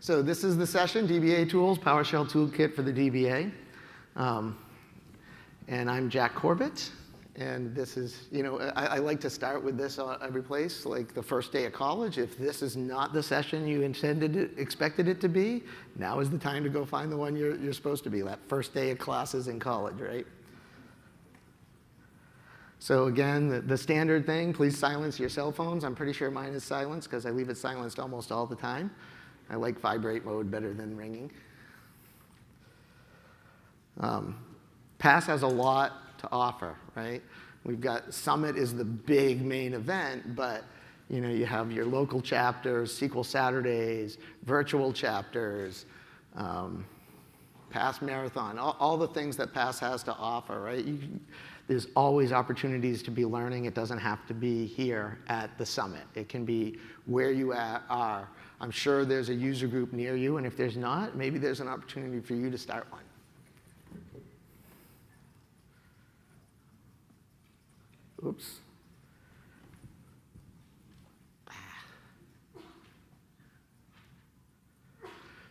So this is the session, dbaTools, PowerShell Toolkit for the DBA. And I'm Jack Corbett. And this is, I like to start with this every place, like the first day of college. If this is not the session you expected it to be, now is the time to go find the one you're supposed to be, that first day of classes in college, right? So again, the standard thing, please silence your cell phones. I'm pretty sure mine is silenced because I leave it silenced almost all the time. I like vibrate mode better than ringing. PASS has a lot to offer, right? We've got Summit is the big main event, but you have your local chapters, SQL Saturdays, virtual chapters, PASS Marathon, all the things that PASS has to offer, right? There's always opportunities to be learning. It doesn't have to be here at the Summit. It can be where you are. I'm sure there's a user group near you, and if there's not, maybe there's an opportunity for you to start one. Oops.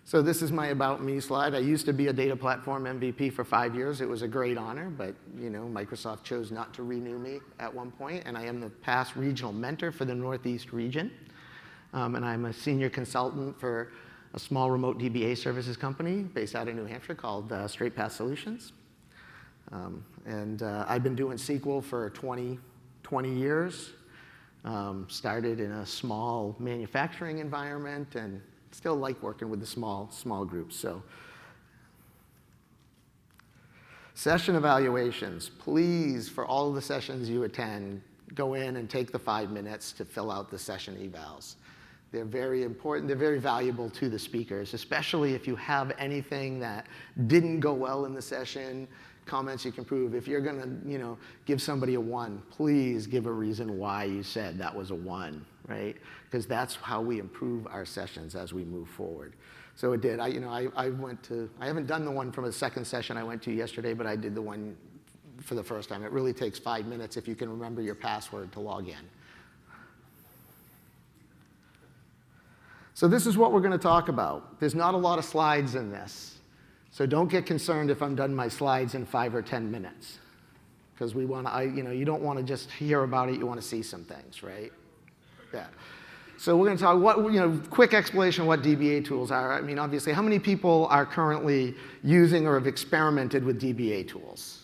So this is my About Me slide. I used to be a data platform MVP for 5 years. It was a great honor, but Microsoft chose not to renew me at one point, and I am the PASS regional mentor for the Northeast region. And I'm a senior consultant for a small remote DBA services company based out of New Hampshire called Straight Path Solutions. I've been doing SQL for 20 years. Started in a small manufacturing environment and still like working with the small groups. So, session evaluations. Please, for all of the sessions you attend, go in and take the 5 minutes to fill out the session evals. They're very important. They're very valuable to the speakers, especially if you have anything that didn't go well in the session, comments you can prove. If you're going to, give somebody a 1, please give a reason why you said that was a 1, right? Because that's how we improve our sessions as we move forward. So it did. I haven't done the one from a second session I went to yesterday, but I did the one for the first time. It really takes 5 minutes if you can remember your password to log in. So this is what we're going to talk about. There's not a lot of slides in this. So don't get concerned if I'm done my slides in 5 or 10 minutes. Because you don't want to just hear about it, you want to see some things, right? Yeah. So we're going to talk, quick explanation of what dbaTools are. I mean, obviously, how many people are currently using or have experimented with dbaTools?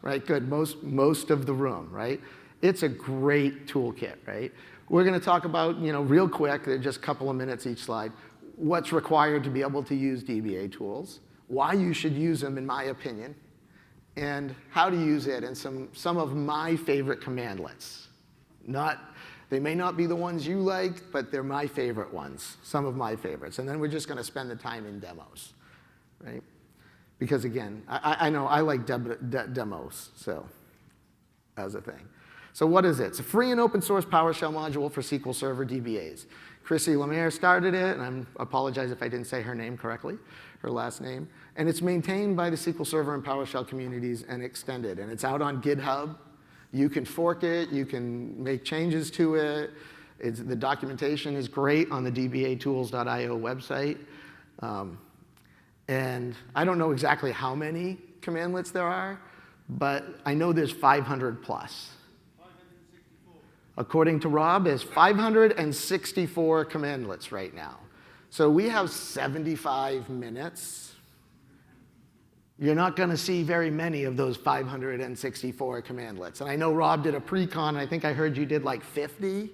Right, good, most of the room, right? It's a great toolkit, right? We're going to talk about, real quick, just a couple of minutes each slide, what's required to be able to use dbaTools, why you should use them, in my opinion, and how to use it, and some of my favorite commandlets. They may not be the ones you like, but they're my favorite ones, some of my favorites. And then we're just going to spend the time in demos, right? Because again, I know I like demos, so as a thing. So what is it? It's a free and open source PowerShell module for SQL Server DBAs. Chrissy Lemaire started it, and I apologize if I didn't say her name correctly, her last name. And it's maintained by the SQL Server and PowerShell communities and extended. And it's out on GitHub. You can fork it. You can make changes to it. The documentation is great on the dbaTools.io website. And I don't know exactly how many commandlets there are, but I know there's 500 plus. According to Rob, there's 564 commandlets right now. So we have 75 minutes. You're not going to see very many of those 564 commandlets. And I know Rob did a pre-con. I think I heard you did like 50?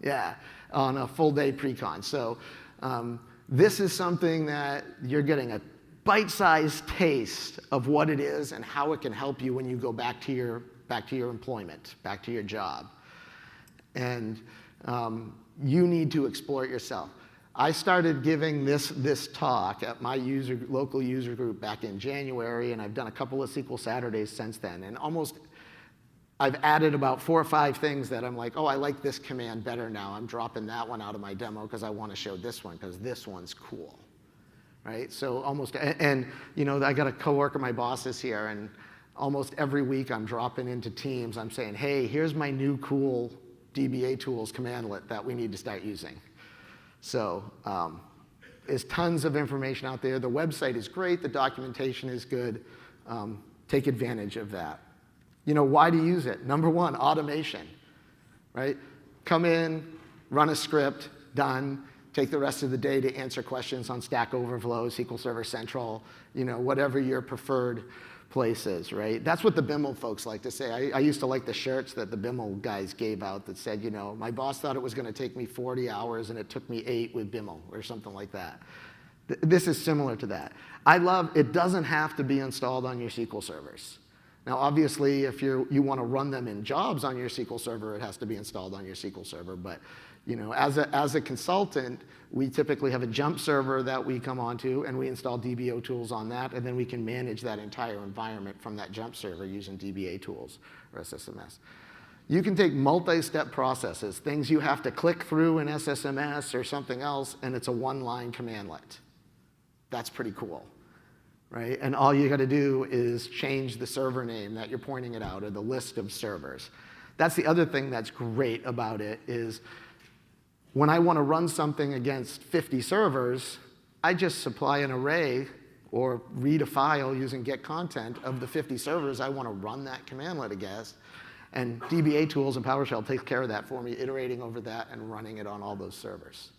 Yeah, on a full-day pre-con. So this is something that you're getting a bite-sized taste of what it is and how it can help you when you go back to your employment, back to your job. And you need to explore it yourself. I started giving this talk at my local user group back in January, and I've done a couple of SQL Saturdays since then. And I've added about 4 or 5 things that I'm like, oh, I like this command better now. I'm dropping that one out of my demo because I want to show this one because this one's cool, right? So I got a coworker, my boss is here, and almost every week I'm dropping into Teams. I'm saying, hey, here's my new cool dbaTools commandlet that we need to start using. So is tons of information out there. The website is great. The documentation is good. Take advantage of that. Why to use it? Number one, automation, right? Come in, run a script, done. Take the rest of the day to answer questions on Stack Overflow, SQL Server Central, whatever your preferred place is, right? That's what the BIML folks like to say. I used to like the shirts that the BIML guys gave out that said, my boss thought it was going to take me 40 hours and it took me 8 with BIML or something like that. This is similar to that. I love, it doesn't have to be installed on your SQL servers. Now, obviously, if you want to run them in jobs on your SQL Server, it has to be installed on your SQL Server. But as a consultant, we typically have a jump server that we come onto, and we install dbaTools on that, and then we can manage that entire environment from that jump server using dbaTools or SSMS. You can take multi-step processes, things you have to click through in SSMS or something else, and it's a one-line commandlet. That's pretty cool. Right? And all you got to do is change the server name that you're pointing it out, or the list of servers. That's the other thing that's great about it is when I want to run something against 50 servers, I just supply an array or read a file using get content of the 50 servers I want to run that commandlet against. And dbaTools and PowerShell takes care of that for me, iterating over that and running it on all those servers.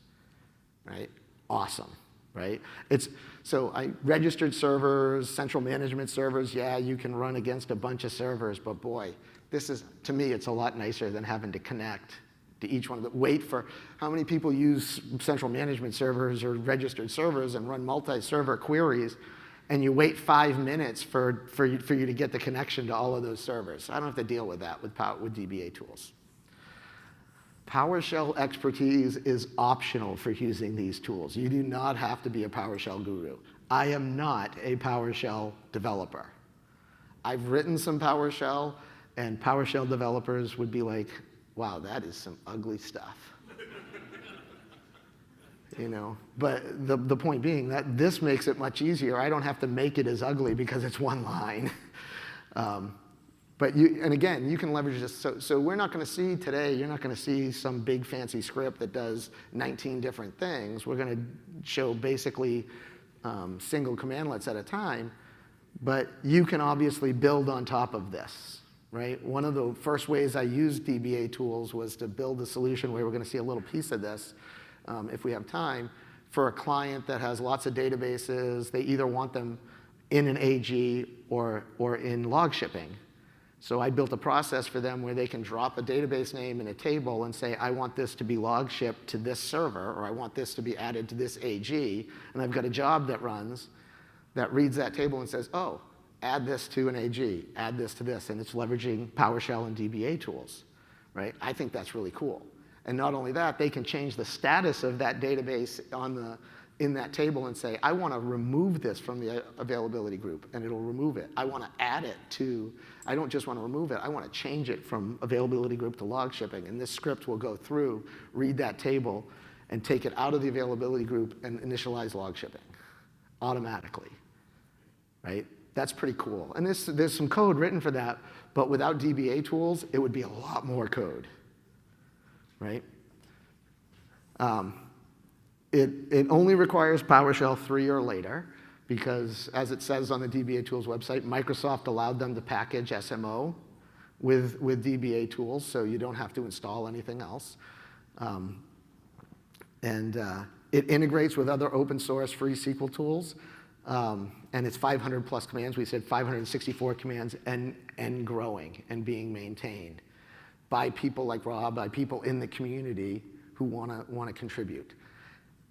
Right? Awesome. Right? So registered servers, central management servers, yeah, you can run against a bunch of servers, but boy, to me, it's a lot nicer than having to connect to each one of them. Wait for, how many people use central management servers or registered servers and run multi-server queries, and you wait 5 minutes for you to get the connection to all of those servers. I don't have to deal with that with dbaTools. PowerShell expertise is optional for using these tools. You do not have to be a PowerShell guru. I am not a PowerShell developer. I've written some PowerShell, and PowerShell developers would be like, wow, that is some ugly stuff. But the point being that this makes it much easier. I don't have to make it as ugly because it's one line. And again, you can leverage this. So we're not going to see today, you're not going to see some big fancy script that does 19 different things. We're going to show basically single commandlets at a time. But you can obviously build on top of this, right? One of the first ways I used dbaTools was to build a solution where we're going to see a little piece of this, if we have time, for a client that has lots of databases. They either want them in an AG or in log shipping. So I built a process for them where they can drop a database name in a table and say, I want this to be log shipped to this server, or I want this to be added to this AG, and I've got a job that runs that reads that table and says, oh, add this to an AG, add this to this, and it's leveraging PowerShell and dbaTools, right? I think that's really cool. And not only that, they can change the status of that database in that table and say, I want to remove this from the availability group, and it'll remove it. I want to add it to, I don't just want to remove it, I want to change it from availability group to log shipping, and this script will go through, read that table, and take it out of the availability group and initialize log shipping automatically, right? That's pretty cool. And there's some code written for that, but without dbaTools, it would be a lot more code, right? It only requires PowerShell 3 or later because, as it says on the dbaTools website, Microsoft allowed them to package SMO with dbaTools, so you don't have to install anything else. It integrates with other open source free SQL tools, and it's 500 plus commands. We said 564 commands and growing and being maintained by people like Rob, by people in the community who want to contribute.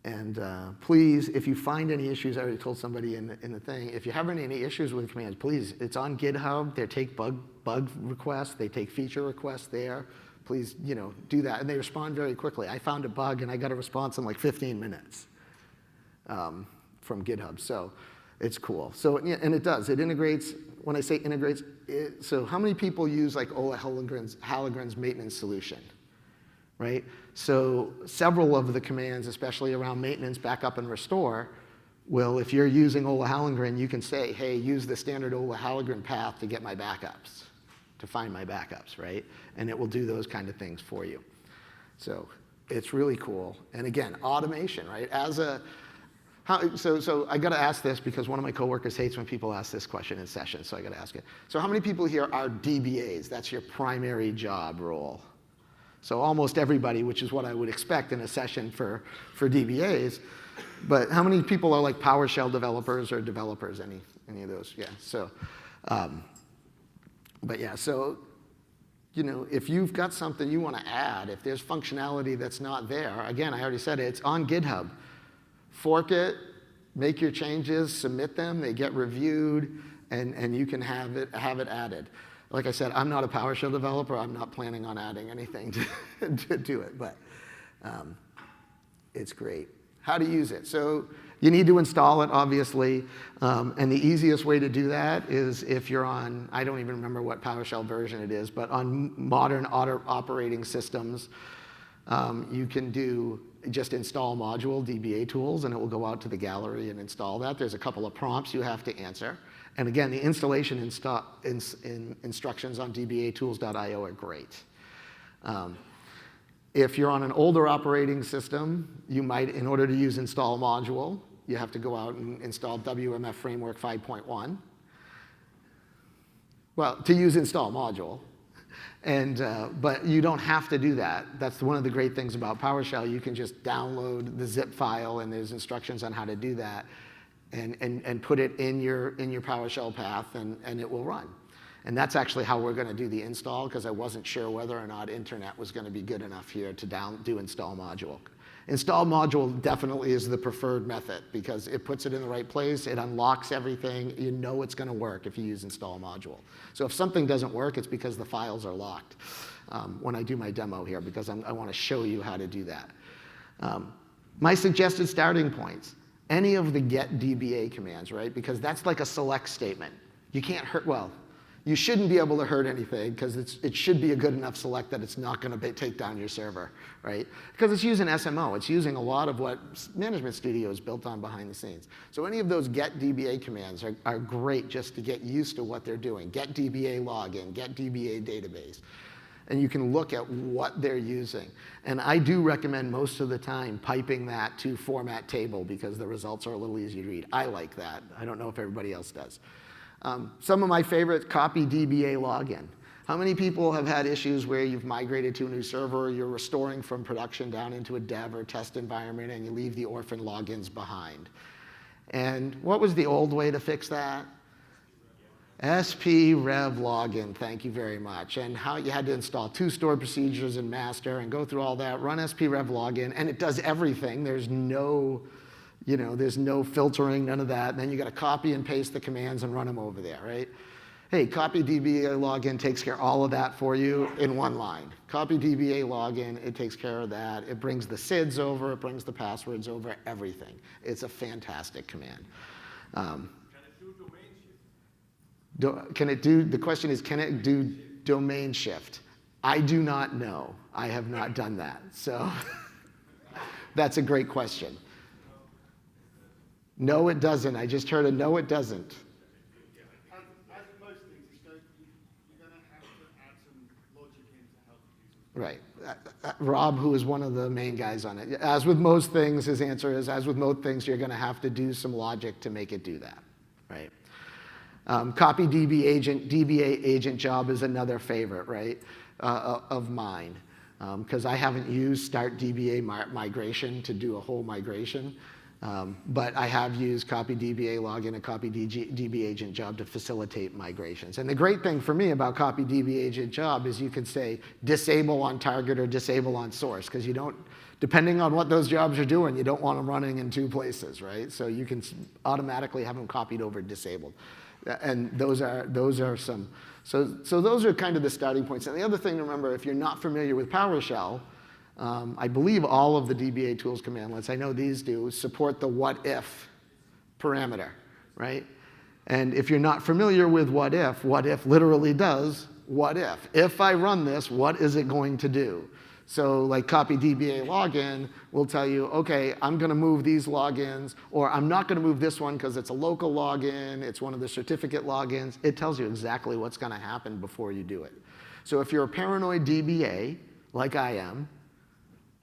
And please, if you find any issues, I already told somebody in the thing, if you're having any issues with commands, please, it's on GitHub. They take bug requests. They take feature requests there. Please, do that. And they respond very quickly. I found a bug, and I got a response in like 15 minutes from GitHub. So it's cool. So, and it does. It integrates. When I say integrates, so how many people use like Ola Hallegren's maintenance solution? Right? So several of the commands, especially around maintenance, backup, and restore, will, if you're using Ola Hallengren, you can say, hey, use the standard Ola Hallengren path to get my backups, to find my backups, right? And it will do those kind of things for you. So it's really cool. And again, automation, right? So I got to ask this because one of my coworkers hates when people ask this question in sessions, so I got to ask it. So how many people here are DBAs? That's your primary job role. So almost everybody, which is what I would expect in a session for DBAs. But how many people are like PowerShell developers or developers? Any of those? Yeah. So, but yeah. So, if you've got something you want to add, if there's functionality that's not there, again, I already said it, it's on GitHub. Fork it, make your changes, submit them, they get reviewed, and you can have it added. Like I said, I'm not a PowerShell developer. I'm not planning on adding anything to do it, but it's great. How to use it. So you need to install it, obviously, and the easiest way to do that is if you're on, I don't even remember what PowerShell version it is, but on modern operating systems, you can just install module dbaTools, and it will go out to the gallery and install that. There's a couple of prompts you have to answer. And again, the installation instructions on dbaTools.io are great. If you're on an older operating system, you might, in order to use install module, you have to go out and install WMF Framework 5.1. Well, to use install module. But you don't have to do that. That's one of the great things about PowerShell. You can just download the zip file, and there's instructions on how to do that, and put it in your PowerShell path, and it will run. And that's actually how we're going to do the install, because I wasn't sure whether or not internet was going to be good enough here to do install module. Install module definitely is the preferred method, because it puts it in the right place, it unlocks everything, you know it's going to work if you use install module. So if something doesn't work, it's because the files are locked when I do my demo here, because I want to show you how to do that. My suggested starting points, any of the get DBA commands, right? Because that's like a select statement. You can't hurt, well, you shouldn't be able to hurt anything, because it should be a good enough select that it's not going to take down your server, right? Because it's using SMO. It's using a lot of what Management Studio is built on behind the scenes. So any of those get DBA commands are great just to get used to what they're doing. Get DBA login, get DBA database. And you can look at what they're using. And I do recommend most of the time piping that to format table, because the results are a little easier to read. I like that. I don't know if everybody else does. Some of my favorites, copy DBA login. How many people have had issues where you've migrated to a new server, you're restoring from production down into a dev or test environment, and you leave the orphan logins behind? And what was the old way to fix that? SP rev login, thank you very much. And how you had to install 2 stored procedures in master and go through all that, run SP rev login, and it does everything. There's no filtering, none of that. And then you got to copy and paste the commands and run them over there, right? Hey, copy DBA login takes care of all of that for you in one line. Copy DBA login, it takes care of that. It brings the SIDs over, it brings the passwords over, everything. It's a fantastic command. Can it do domain shift? The question is, can it do domain shift? I do not know. I have not done that. So that's a great question. No, it doesn't. I just heard a no, it doesn't. As with most things, you're going to have to add some logic in to help you. Right. Rob, who is one of the main guys on it. As with most things, his answer is, as with most things, you're going to have to do some logic to make it do that, right? Copy DBA agent job is another favorite, right, of mine. Because I haven't used start DBA migration to do a whole migration. But I have used copy DBA login and copy DB agent job to facilitate migrations. And the great thing for me about copy DB agent job is you can say disable on target or disable on source, because you don't, depending on what those jobs are doing, you don't want them running in 2 places, right? So you can automatically have them copied over disabled. And those are some, so those are kind of the starting points. And the other thing to remember, if you're not familiar with PowerShell, I believe all of the dbaTools commandlets, I know these do, support the what if parameter, right? And if you're not familiar with what if literally does what if. If I run this, what is it going to do? So like copy DBA login will tell you, okay, I'm going to move these logins, or I'm not going to move this one because it's a local login, it's one of the certificate logins. It tells you exactly what's going to happen before you do it. So if you're a paranoid DBA, like I am,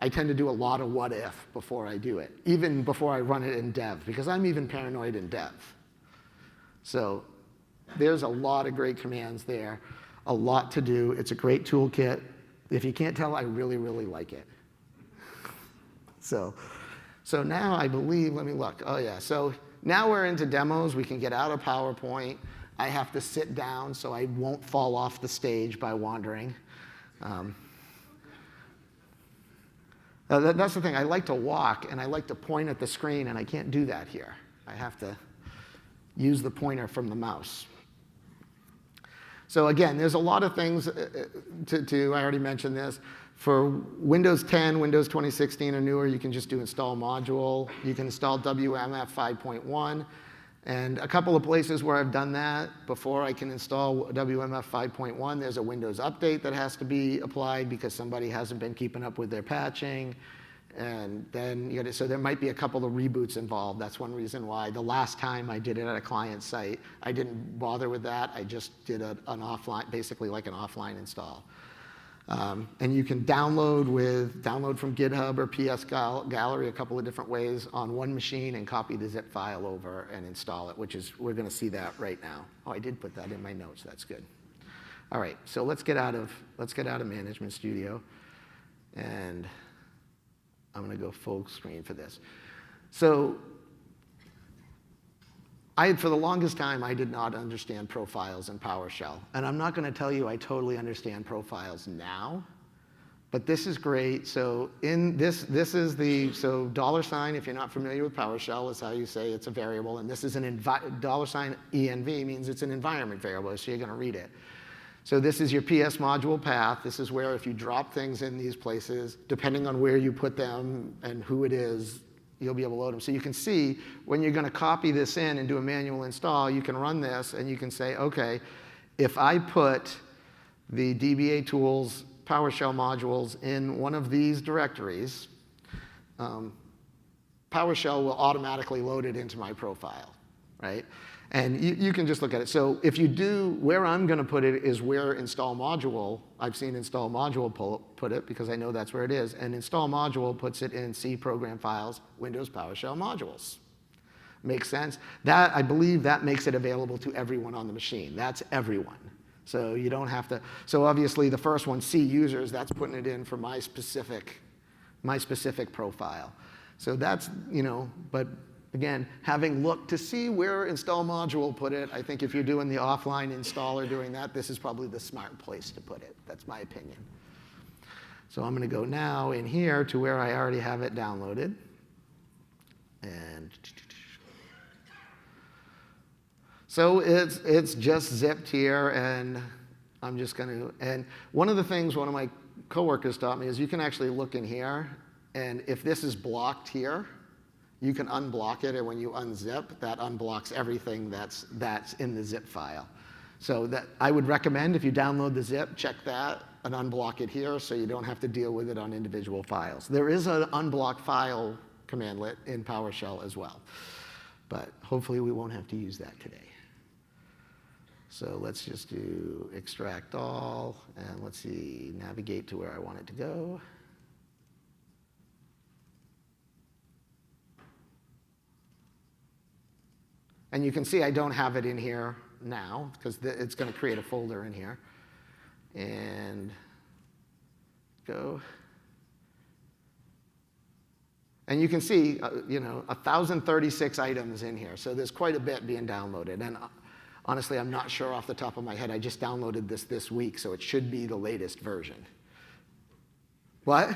I tend to do a lot of what if before I do it, even before I run it in dev, because I'm even paranoid in dev. So there's a lot of great commands there, a lot to do. It's a great toolkit. If you can't tell, I really, really like it. So now I believe, let me look. Oh yeah, so now we're into demos. We can get out of PowerPoint. I have to sit down so I won't fall off the stage by wandering. That's the thing. I like to walk, and I like to point at the screen, and I can't do that here. I have to use the pointer from the mouse. So again, there's a lot of things I already mentioned this. For Windows 10, Windows 2016 or newer, you can just do install module. You can install WMF 5.1. And a couple of places where I've done that, before I can install WMF 5.1, there's a Windows update that has to be applied because somebody hasn't been keeping up with their patching. And then, so there might be a couple of reboots involved. That's one reason why the last time I did it at a client site, I didn't bother with that. I just did an offline, basically like an offline install. And you can download from GitHub or PS Gallery a couple of different ways on one machine and copy the zip file over and install it, we're going to see that right now. Oh, I did put that in my notes. That's good. All right, so let's get out of Management Studio, and I'm going to go full screen for this. So for the longest time, I did not understand profiles in PowerShell. And I'm not going to tell you I totally understand profiles now, but this is great. So this is $, if you're not familiar with PowerShell, is how you say it's a variable. And this is $env means it's an environment variable, so you're going to read it. So this is your PS module path. This is where if you drop things in these places, depending on where you put them and who it is, you'll be able to load them. So you can see when you're going to copy this in and do a manual install, you can run this and you can say, OK, if I put the dbaTools PowerShell modules in one of these directories, PowerShell will automatically load it into my profile, right? And you can just look at it. So if you do, where I'm going to put it is where install module, I've seen install module put it because I know that's where it is. And install module puts it in C program files, Windows PowerShell modules. Makes sense? I believe that makes it available to everyone on the machine. That's everyone. So you don't have to. So obviously the first one, C users, that's putting it in for my specific profile. So that's, but again, having looked to see where install module put it, I think if you're doing the offline install or doing that, this is probably the smart place to put it. That's my opinion. So I'm going to go now in here to where I already have it downloaded. And so it's just zipped here, and I'm just going to, and one of the things one of my coworkers taught me is you can actually look in here, and if this is blocked here, you can unblock it, and when you unzip, that unblocks everything that's in the zip file. So that I would recommend if you download the zip, check that and unblock it here so you don't have to deal with it on individual files. There is an unblock file commandlet in PowerShell as well, but hopefully we won't have to use that today. So let's just do extract all, and let's see, navigate to where I want it to go. And you can see I don't have it in here now because it's going to create a folder in here. And go. And you can see, 1,036 items in here. So there's quite a bit being downloaded. And honestly, I'm not sure off the top of my head. I just downloaded this week, so it should be the latest version. What?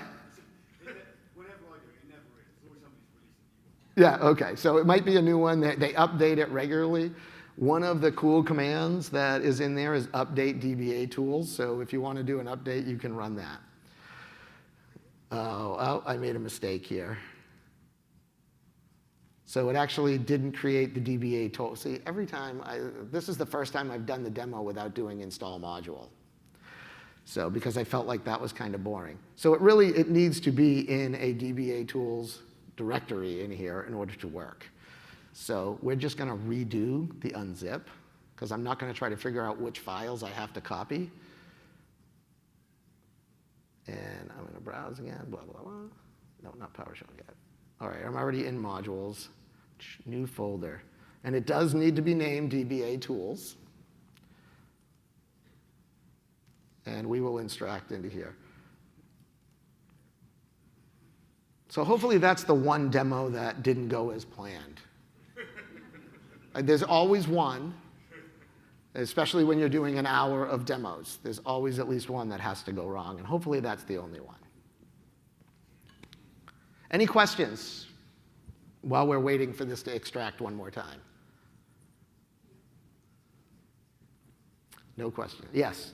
Yeah, OK. So it might be a new one. They update it regularly. One of the cool commands that is in there is update dbaTools. So if you want to do an update, you can run that. Oh, I made a mistake here. So it actually didn't create the DBA tool. See, every time, this is the first time I've done the demo without doing install module. So because I felt like that was kind of boring. So it needs to be in a dbaTools directory in here in order to work. So we're just going to redo the unzip because I'm not going to try to figure out which files I have to copy. And I'm going to browse again, blah, blah, blah. No, not PowerShell yet. All right, I'm already in modules, new folder. And it does need to be named dbaTools. And we will extract into here. So hopefully that's the one demo that didn't go as planned. There's always one, especially when you're doing an hour of demos. There's always at least one that has to go wrong, and hopefully that's the only one. Any questions while we're waiting for this to extract one more time? No question. Yes?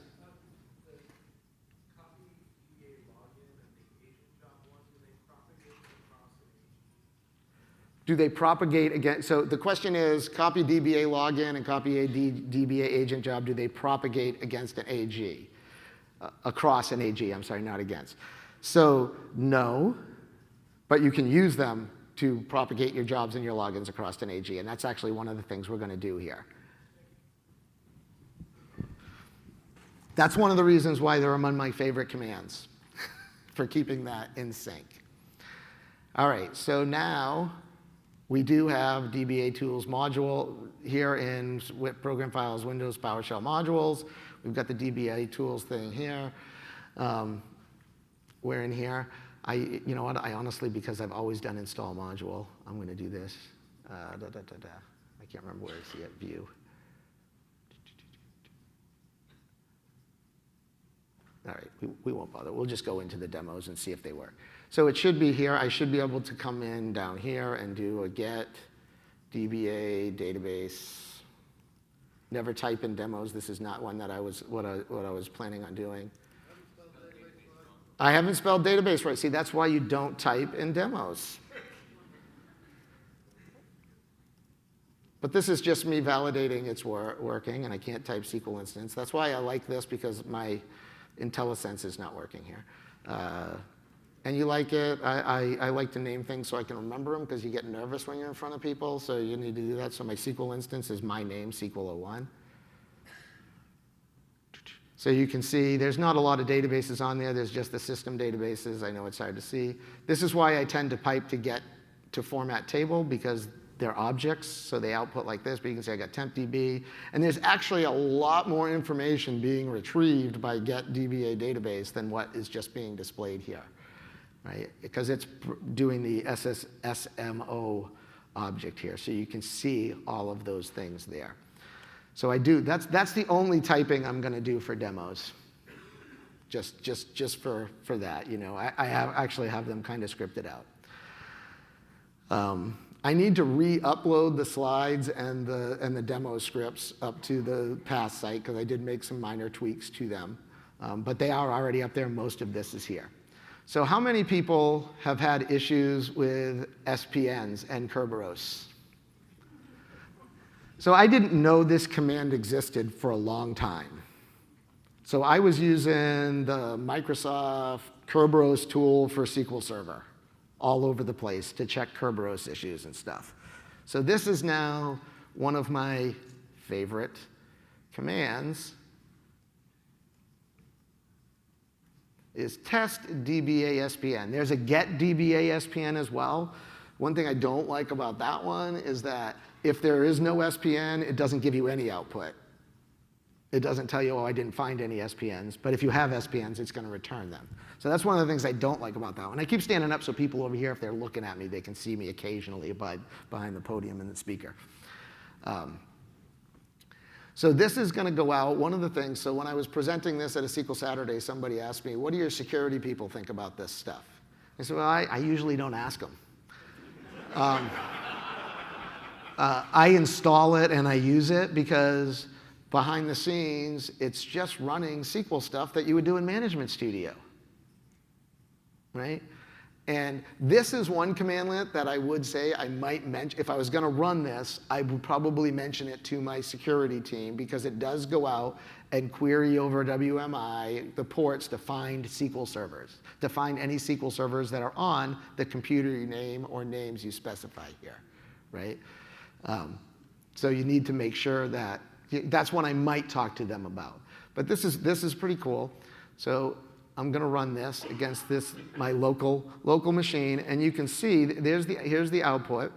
Do they propagate again? So the question is, copy DBA login and copy a DBA agent job, do they propagate against an AG? Across an AG, I'm sorry, not against. So no, but you can use them to propagate your jobs and your logins across an AG, and that's actually one of the things we're going to do here. That's one of the reasons why they're among my favorite commands for keeping that in sync. All right, so now we do have dbaTools module here in Program Files, Windows, PowerShell modules. We've got the dbaTools thing here. We're in here. You know what? I honestly, because I've always done install module, I'm going to do this. I can't remember where I see it. View. All right, we won't bother. We'll just go into the demos and see if they work. So it should be here. I should be able to come in down here and do a get DBA database. Never type in demos. This is not one that I was what I was planning on doing. I haven't spelled database right. See, that's why you don't type in demos. But this is just me validating it's working, and I can't type SQL instance. That's why I like this, because my IntelliSense is not working here. And you like it. I like to name things so I can remember them, because you get nervous when you're in front of people, so you need to do that. So my SQL instance is my name, SQL01. So you can see there's not a lot of databases on there. There's just the system databases. I know it's hard to see. This is why I tend to pipe to get to format table, because they're objects, so they output like this. But you can see I got tempDB. And there's actually a lot more information being retrieved by get DBA database than what is just being displayed here, right? Because it's doing the SMO object here. So you can see all of those things there. So I do, that's the only typing I'm going to do for demos, just for that. You know, I actually have them kind of scripted out. I need to re-upload the slides and the demo scripts up to the past site, because I did make some minor tweaks to them. But they are already up there. Most of this is here. So how many people have had issues with SPNs and Kerberos? So I didn't know this command existed for a long time. So I was using the Microsoft Kerberos tool for SQL Server all over the place to check Kerberos issues and stuff. So this is now one of my favorite commands, is test DBA SPN. There's a get DBA SPN as well. One thing I don't like about that one is that if there is no SPN, it doesn't give you any output. It doesn't tell you, oh, I didn't find any SPNs. But if you have SPNs, it's going to return them. So that's one of the things I don't like about that one. I keep standing up so people over here, if they're looking at me, they can see me occasionally behind the podium and the speaker. So this is going to go out. One of the things, so when I was presenting this at a SQL Saturday, somebody asked me, what do your security people think about this stuff? I said, well, I usually don't ask them. I install it and I use it because behind the scenes, it's just running SQL stuff that you would do in Management Studio, right? And this is one commandlet that I would say I might mention. If I was going to run this, I would probably mention it to my security team, because it does go out and query over WMI the ports to find SQL servers, to find any SQL servers that are on the computer name or names you specify here, right? So you need to make sure that's what I might talk to them about. But this is pretty cool. So I'm going to run this against my local machine, and you can see here's the output,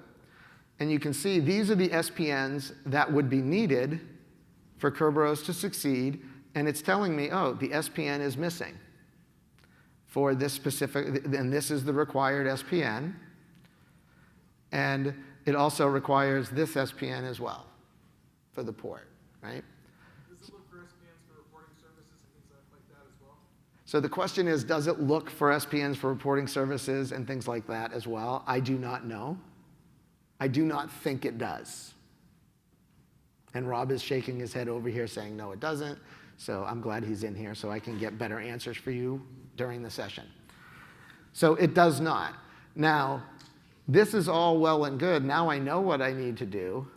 and you can see these are the SPNs that would be needed for Kerberos to succeed, and it's telling me, oh, the SPN is missing for this specific, and this is the required SPN, and it also requires this SPN as well for the port, right? Does it look for SPNs for reporting services and things like that as well? So the question is, does it look for SPNs for reporting services and things like that as well? I do not know. I do not think it does. And Rob is shaking his head over here saying, no, it doesn't. So I'm glad he's in here so I can get better answers for you during the session. So it does not. Now, this is all well and good. Now I know what I need to do.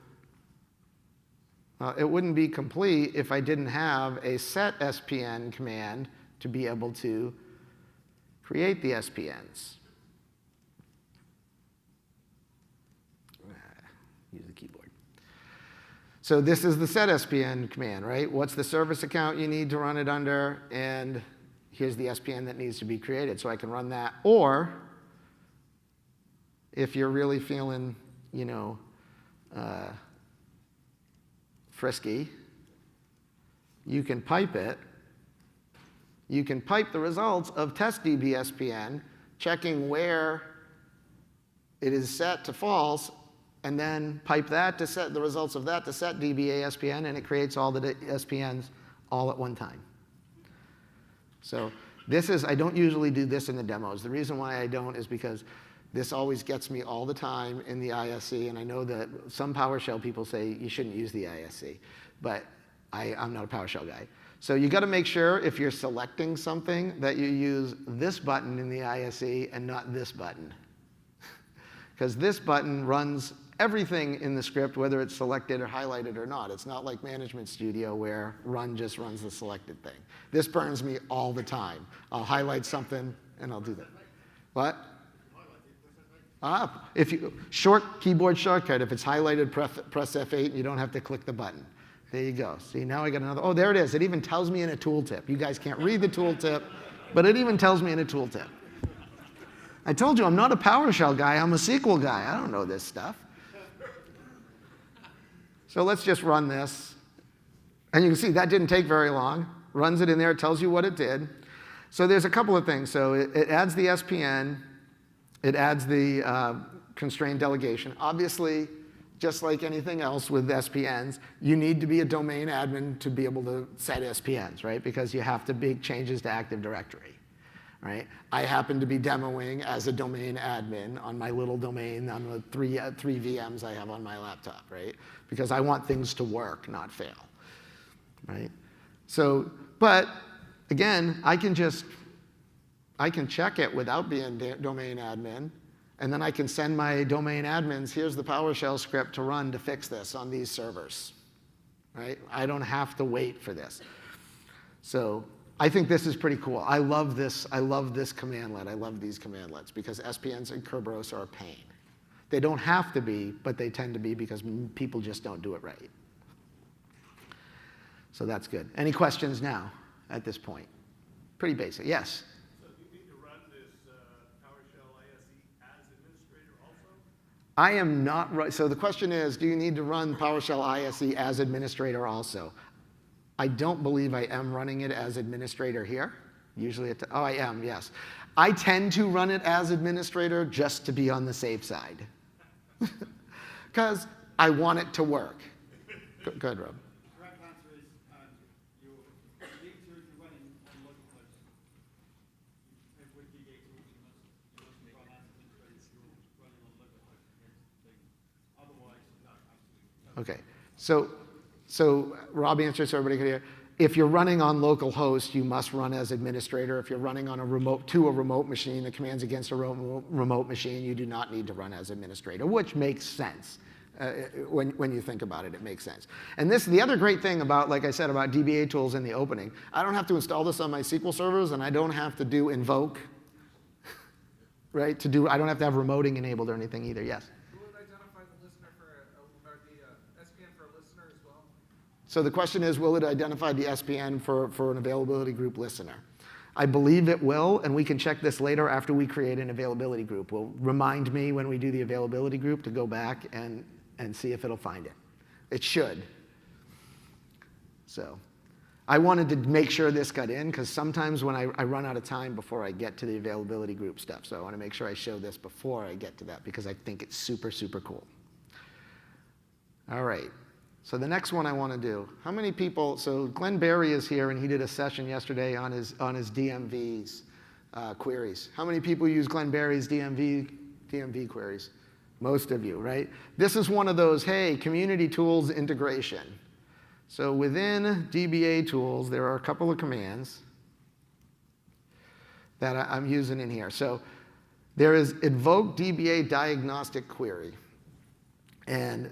It wouldn't be complete if I didn't have a set SPN command to be able to create the SPNs. Use the keyboard. So this is the set SPN command, right? What's the service account you need to run it under? And here's the SPN that needs to be created. So I can run that. Or if you're really feeling, frisky, you can pipe it. You can pipe the results of test DB SPN, checking where it is set to false, and then pipe that to set the results of that to set DBA SPN, and it creates all the SPNs all at one time. So this is, I don't usually do this in the demos. The reason why I don't is because this always gets me all the time in the ISE, and I know that some PowerShell people say you shouldn't use the ISE, but I'm not a PowerShell guy. So you got to make sure if you're selecting something that you use this button in the ISE and not this button. Because this button runs everything in the script, whether it's selected or highlighted or not. It's not like Management Studio where run just runs the selected thing. This burns me all the time. I'll highlight something and I'll do that. What? If you short keyboard shortcut, if it's highlighted, press F8 and you don't have to click the button. There you go. See, now I got another. Oh, there it is. It even tells me in a tooltip. You guys can't read the tooltip, but it even tells me in a tooltip. I told you I'm not a PowerShell guy. I'm a SQL guy. I don't know this stuff. So let's just run this. And you can see that didn't take very long. Runs it in there. It tells you what it did. So there's a couple of things. So it adds the SPN. It adds the constrained delegation. Obviously, just like anything else with SPNs, you need to be a domain admin to be able to set SPNs, right? Because you have to make changes to Active Directory, right? I happen to be demoing as a domain admin on my little domain on the three VMs I have on my laptop, right? Because I want things to work, not fail, right? So, but again, I can check it without being domain admin, and then I can send my domain admins, here's the PowerShell script to run to fix this on these servers, right? I don't have to wait for this. So I think this is pretty cool. I love this commandlet. I love these commandlets because SPNs and Kerberos are a pain. They don't have to be, but they tend to be because people just don't do it right. So that's good. Any questions now at this point? Pretty basic. Yes? I am not right. So the question is, do you need to run PowerShell ISE as administrator also? I don't believe I am running it as administrator here. Usually, I am, yes. I tend to run it as administrator just to be on the safe side. Because I want it to work. Go ahead, Rob. The correct answer is you need to, if you're running on local host, with dbaTools, you must run as administrator if you're running on local host against things. Otherwise, no, absolutely. Okay, so Rob answers so everybody can hear. If you're running on local host, you must run as administrator. If you're running on a remote machine, the commands against a remote machine, you do not need to run as administrator, which makes sense. When you think about it, it makes sense. And the other great thing about, like I said, about dbaTools in the opening, I don't have to install this on my SQL servers, and I don't have to do invoke, right? I don't have to have remoting enabled or anything either. Yes? Will it identify the listener or the SPN for a listener as well? So the question is, will it identify the SPN for an availability group listener? I believe it will, and we can check this later after we create an availability group. Will remind me when we do the availability group to go back and see if it'll find it. It should. So I wanted to make sure this got in, because sometimes when I run out of time before I get to the availability group stuff. So I want to make sure I show this before I get to that, because I think it's super, super cool. All right. So the next one I want to do, how many people, so Glenn Berry is here, and he did a session yesterday on his DMV's queries. How many people use Glenn Berry's DMV queries? Most of you, right? This is one of those, hey, community tools integration. So within dbaTools, there are a couple of commands that I'm using in here. So there is invoke DBA diagnostic query. And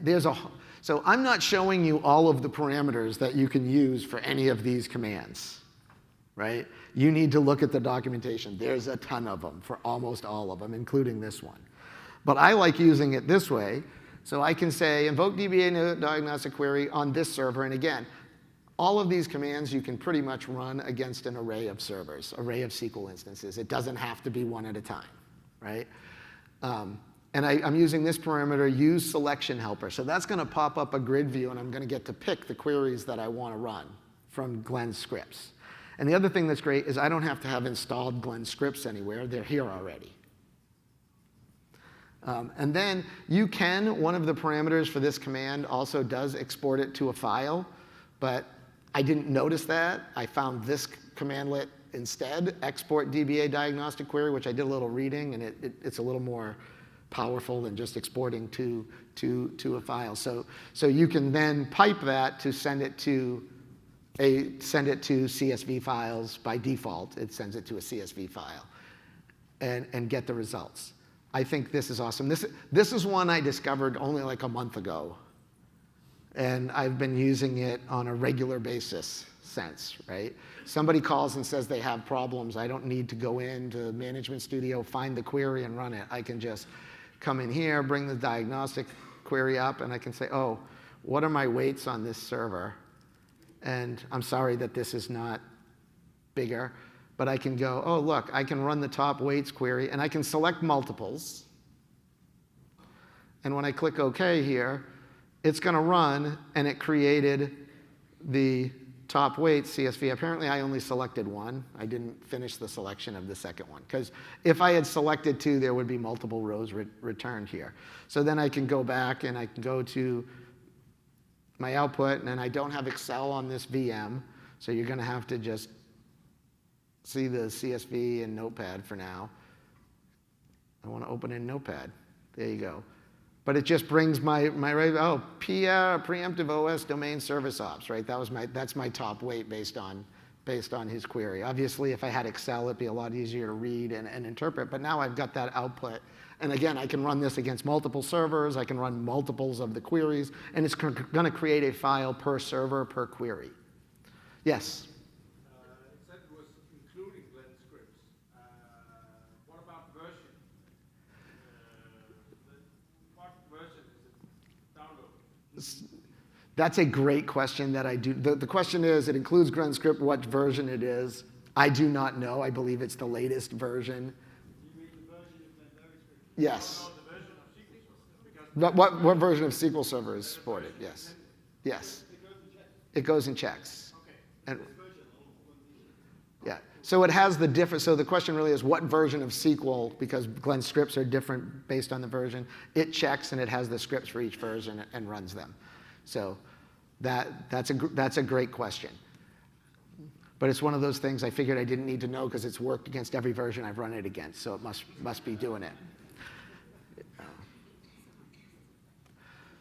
so I'm not showing you all of the parameters that you can use for any of these commands, right? You need to look at the documentation. There's a ton of them for almost all of them, including this one. But I like using it this way. So I can say invoke DBA diagnostic query on this server. And again, all of these commands you can pretty much run against an array of servers, array of SQL instances. It doesn't have to be one at a time, right? And I'm using this parameter, use selection helper. So that's going to pop up a grid view, and I'm going to get to pick the queries that I want to run from Glenn's scripts. And the other thing that's great is I don't have to have installed Glenn's scripts anywhere. They're here already. And then you can, one of the parameters for this command also does export it to a file, but I didn't notice that. I found this commandlet instead, export DBA diagnostic query, which I did a little reading, and it's a little more powerful than just exporting to a file. So you can then pipe that to send it to CSV files. By default, it sends it to a CSV file and get the results. I think this is awesome. This is one I discovered only like a month ago, and I've been using it on a regular basis since, right? Somebody calls and says they have problems. I don't need to go into Management Studio, find the query, and run it. I can just come in here, bring the diagnostic query up, and I can say, oh, what are my weights on this server? And I'm sorry that this is not bigger, but I can go, oh, look, I can run the top weights query, and I can select multiples. And when I click OK here, it's going to run, and it created the top weight CSV. Apparently, I only selected one. I didn't finish the selection of the second one, because if I had selected two, there would be multiple rows returned here. So then I can go back, and I can go to my output, and I don't have Excel on this VM, so you're going to have to just see the CSV in Notepad for now. I want to open in Notepad. There you go. But it just brings my preemptive OS domain service ops, right? That's my top weight based on his query. Obviously, if I had Excel, it'd be a lot easier to read and interpret. But now I've got that output, and again, I can run this against multiple servers. I can run multiples of the queries, and it's going to create a file per server per query. Yes. It said it was including Glenn's scripts. What about version? What version is it downloaded? That's a great question that I do. The question is, it includes Glenn's script, what version it is. I do not know. I believe it's the latest version. You mean the version of Glenn Berry's script? Yes. The version of SQL Server. What version of SQL Server is supported? Yes. Yes. It goes and checks. Okay. And, This version, yeah. So it has the different. So the question really is, what version of SQL? Because Glenn's scripts are different based on the version. It checks, and it has the scripts for each version and runs them. So that's a great question. But it's one of those things I figured I didn't need to know, because it's worked against every version I've run it against. So it must be doing it.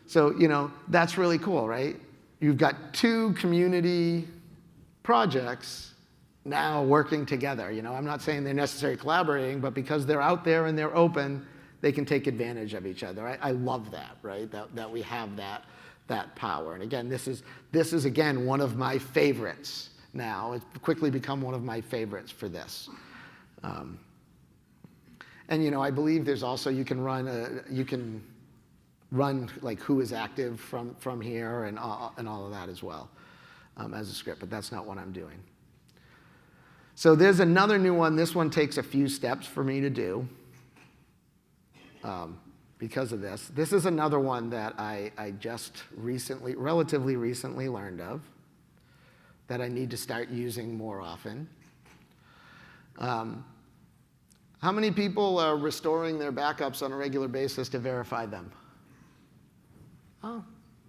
So that's really cool, right? You've got two community projects now working together. I'm not saying they're necessarily collaborating, but because they're out there and they're open, they can take advantage of each other. I love that, right? That we have that power. And again, this is again one of my favorites now. It's quickly become one of my favorites for this. And I believe there's also you can run like who is active from here and all of that as well as a script, but that's not what I'm doing. So there's another new one. This one takes a few steps for me to do because of this. This is another one that I just recently, relatively recently learned of that I need to start using more often. How many people are restoring their backups on a regular basis to verify them? Oh,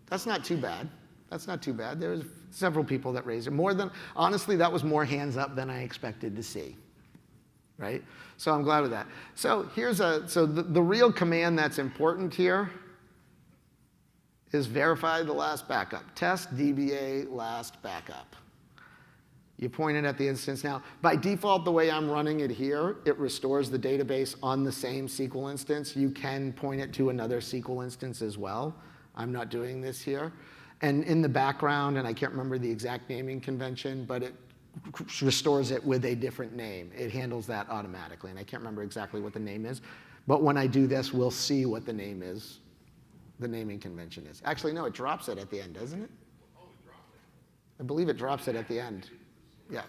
that's not too bad. That's not too bad. There's several people that raised it. More than, honestly, that was more hands up than I expected to see, right? So I'm glad with that. So the real command that's important here is verify the last backup. Test DBA last backup. You point it at the instance. Now, by default, the way I'm running it here, it restores the database on the same SQL instance. You can point it to another SQL instance as well. I'm not doing this here. And in the background, and I can't remember the exact naming convention, but it restores it with a different name. It handles that automatically, and I can't remember exactly what the name is. But when I do this, we'll see what the name is, the naming convention is. Actually, no, it drops it at the end, doesn't it? Oh, it dropped it. I believe it drops it at the end. Yeah.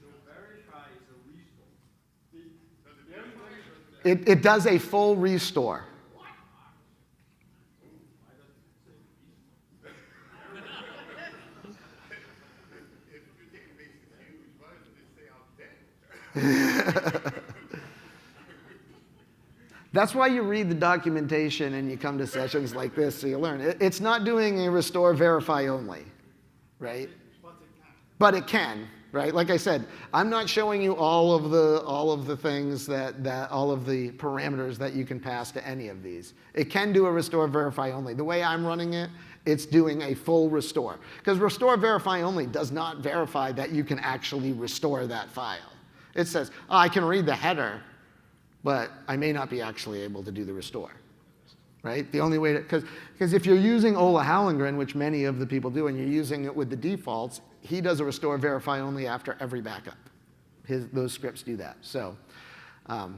So verify is a restore. It does a full restore. That's why you read the documentation and you come to sessions like this so you learn. It's not doing a restore verify only, right? But it can, right? Like I said, I'm not showing you all of the things all of the parameters that you can pass to any of these. It can do a restore verify only. The way I'm running it, it's doing a full restore. Because restore verify only does not verify that you can actually restore that file. It says, oh, I can read the header, but I may not be actually able to do the restore, right? The only way to, because if you're using Ola Hallengren, which many of the people do, and you're using it with the defaults, he does a restore verify only after every backup. Those scripts do that. So I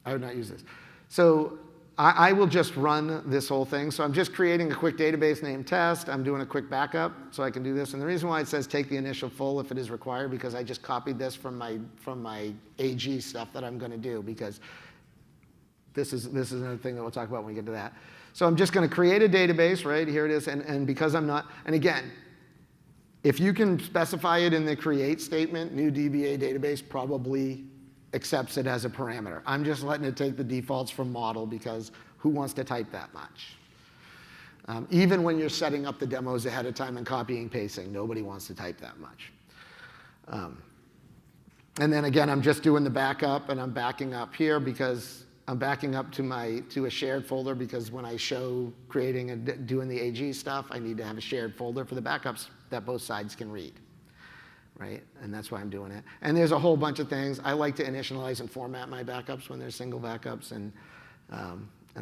would not use this. So I will just run this whole thing. So I'm just creating a quick database name test. I'm doing a quick backup so I can do this. And the reason why it says take the initial full if it is required, because I just copied this from my AG stuff that I'm going to do, because this is another thing that we'll talk about when we get to that. So I'm just going to create a database, right? Here it is. And because I'm not, and again, if you can specify it in the create statement, new DBA database probably accepts it as a parameter. I'm just letting it take the defaults from model, because who wants to type that much? Even when you're setting up the demos ahead of time and copying and pasting, nobody wants to type that much. And then again, I'm just doing the backup, and I'm backing up here because I'm backing up to a shared folder, because when I show creating and doing the AG stuff, I need to have a shared folder for the backups that both sides can read. Right? And that's why I'm doing it. And there's a whole bunch of things. I like to initialize and format my backups when they're single backups and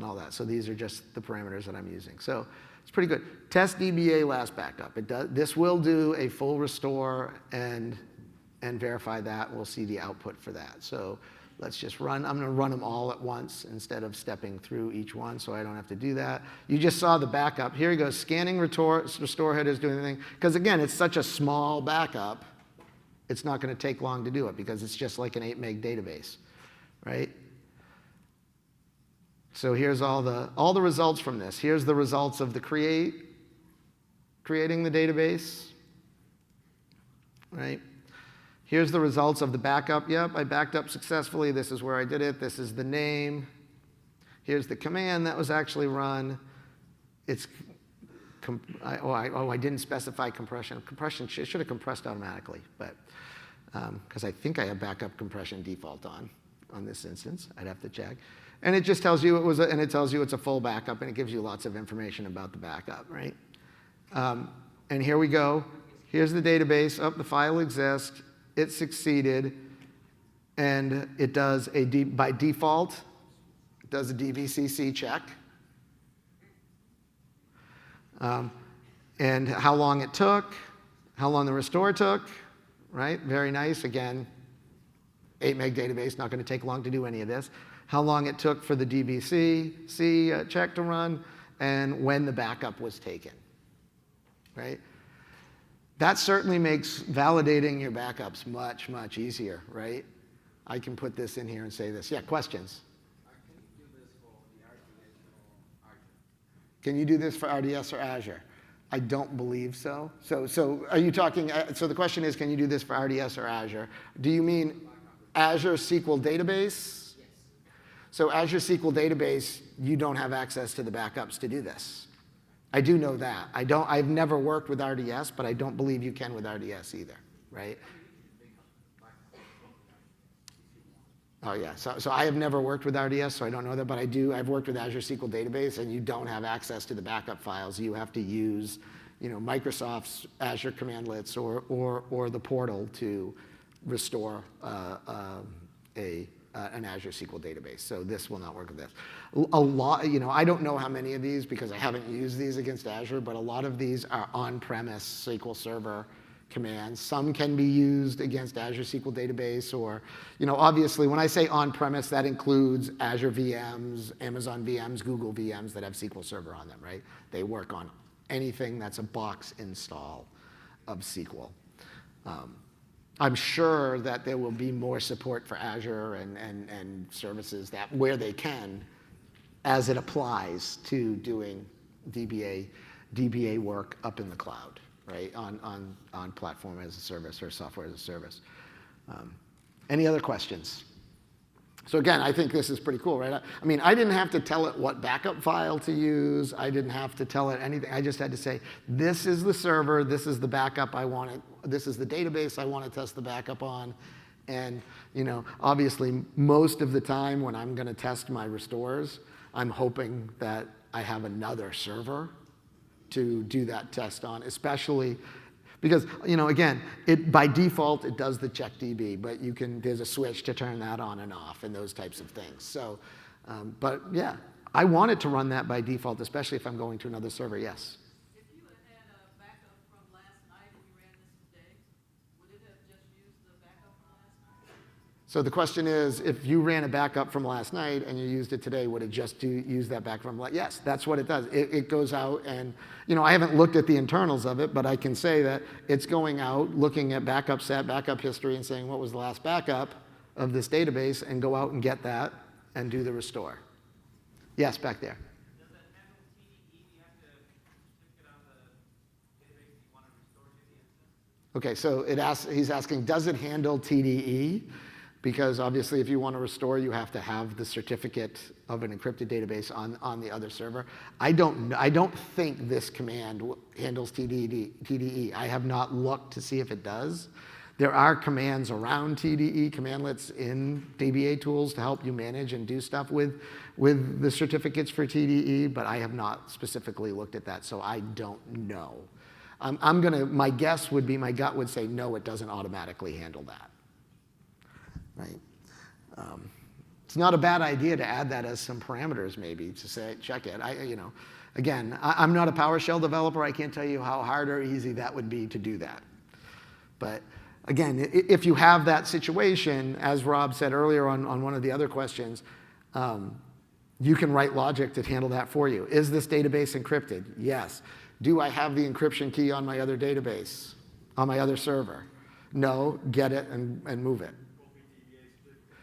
all that. So these are just the parameters that I'm using. So it's pretty good. Test DBA last backup. This will do a full restore and verify that. We'll see the output for that. So let's just run. I'm going to run them all at once instead of stepping through each one, so I don't have to do that. You just saw the backup. Here he goes. Scanning restore headers doing anything. Because again, it's such a small backup, it's not going to take long to do it, because it's just like an 8 meg database, right? So here's all the results from this. Here's the results of the creating the database, right? Here's the results of the backup. Yep, I backed up successfully. This is where I did it. This is the name. Here's the command that was actually run. It's I didn't specify compression. Compression should have compressed automatically, but because I think I have backup compression default on this instance. I'd have to check. And it just tells you it tells you it's a full backup, and it gives you lots of information about the backup, right? And here we go. Here's the database. Oh, the file exists. It succeeded, and it does by default, it does a DVCC check. And how long it took, how long the restore took, right? Very nice. Again, 8 meg database, not going to take long to do any of this. How long it took for the DBC check to run, and when the backup was taken, right? That certainly makes validating your backups much, much easier, right? I can put this in here and say this. Yeah, questions? Can you do this for RDS or Azure? I don't believe so. So are you talking, so the question is, can you do this for RDS or Azure? Do you mean Azure SQL Database? Yes. So Azure SQL Database, you don't have access to the backups to do this. I do know that. I've never worked with RDS, but I don't believe you can with RDS either, right? Oh yeah, so I have never worked with RDS, so I don't know that, but I've worked with Azure SQL Database, and you don't have access to the backup files. You have to use, Microsoft's Azure Commandlets or the portal to restore an Azure SQL database. So this will not work with this. A lot, I don't know how many of these because I haven't used these against Azure, but a lot of these are on-premise SQL Server commands. Some can be used against Azure SQL Database or, obviously when I say on-premise, that includes Azure VMs, Amazon VMs, Google VMs that have SQL Server on them, right? They work on anything that's a box install of SQL. I'm sure that there will be more support for Azure and services that where they can as it applies to doing DBA work up in the cloud, right, on platform as a service or software as a service. Any other questions? So again, I think this is pretty cool, right? I mean, I didn't have to tell it what backup file to use. I didn't have to tell it anything. I just had to say, this is the server, this is the backup I want it, this is the database I want to test the backup on. And, obviously, most of the time when I'm going to test my restores, I'm hoping that I have another server to do that test on, especially because, again, by default, it does the check DB, but there's a switch to turn that on and off and those types of things. So, but yeah, I want it to run that by default, especially if I'm going to another server, yes. If you had a backup from last night and you ran this today, would it have just used the backup from last night? So the question is, if you ran a backup from last night and you used it today, would it just use that back from? Yes, that's what it does. It goes out and, I haven't looked at the internals of it, but I can say that it's going out, looking at backup set, backup history, and saying what was the last backup of this database, and go out and get that and do the restore. Yes, back there. Does it handle TDE? Do you have to stick it on the database you want to restore to the instance? Okay, so he's asking, does it handle TDE? Because obviously, if you want to restore, you have to have the certificate of an encrypted database on the other server. I don't think this command handles TDE. I have not looked to see if it does. There are commands around TDE, commandlets in dbaTools to help you manage and do stuff with the certificates for TDE, but I have not specifically looked at that, so I don't know. My guess would be, my gut would say, no, it doesn't automatically handle that. Right? It's not a bad idea to add that as some parameters, maybe, to say, check it. Again, I'm not a PowerShell developer. I can't tell you how hard or easy that would be to do that. But again, if you have that situation, as Rob said earlier on one of the other questions, you can write logic to handle that for you. Is this database encrypted? Yes. Do I have the encryption key on my other database, on my other server? No. Get it and move it.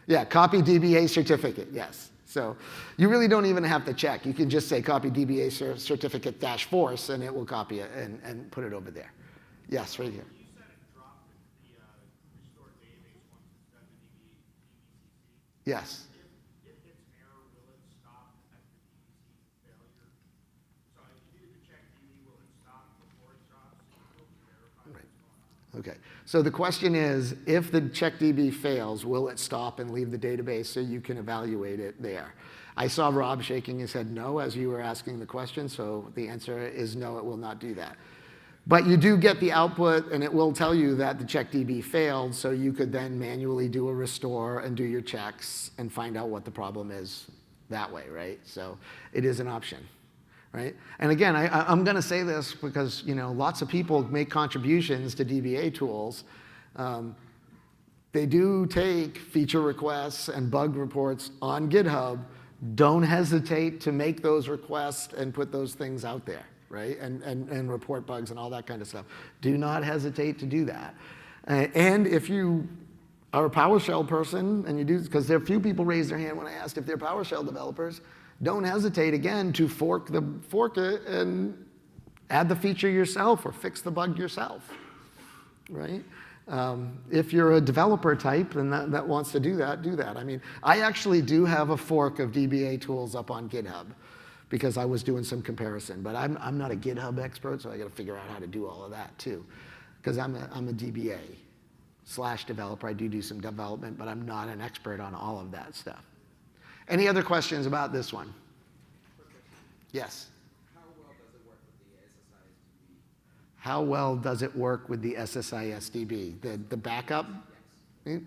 Yeah, copy DBA certificate, yes. So you really don't even have to check. You can just say copy DBA certificate -force, and it will copy it and put it over there. Yes, right here. You said it dropped the restored database once it's done the DBCC. Yes. If it's error, will it stop at the DBC failure? So if you do the check DB, will it stop before it stops? So you will verify what's going on. Okay, so the question is, if the checkDB fails, will it stop and leave the database so you can evaluate it there? I saw Rob shaking his head no as you were asking the question, so the answer is no, it will not do that. But you do get the output, and it will tell you that the checkDB failed, so you could then manually do a restore and do your checks and find out what the problem is that way, right? So it is an option. Right? And again, I'm going to say this because lots of people make contributions to dbaTools. They do take feature requests and bug reports on GitHub. Don't hesitate to make those requests and put those things out there. right? And report bugs and all that kind of stuff. Do not hesitate to do that. And if you are a PowerShell person and you do, because there are few people raised their hand when I asked if they're PowerShell developers, don't hesitate again to fork it and add the feature yourself or fix the bug yourself, right? If you're a developer type and that wants to do that, do that. I mean, I actually do have a fork of dbaTools up on GitHub because I was doing some comparison, but I'm not a GitHub expert, so I got to figure out how to do all of that too, because I'm a DBA/developer. I do some development, but I'm not an expert on all of that stuff. Any other questions about this one? Yes. How well does it work with the SSIS-DB? The backup? Yes.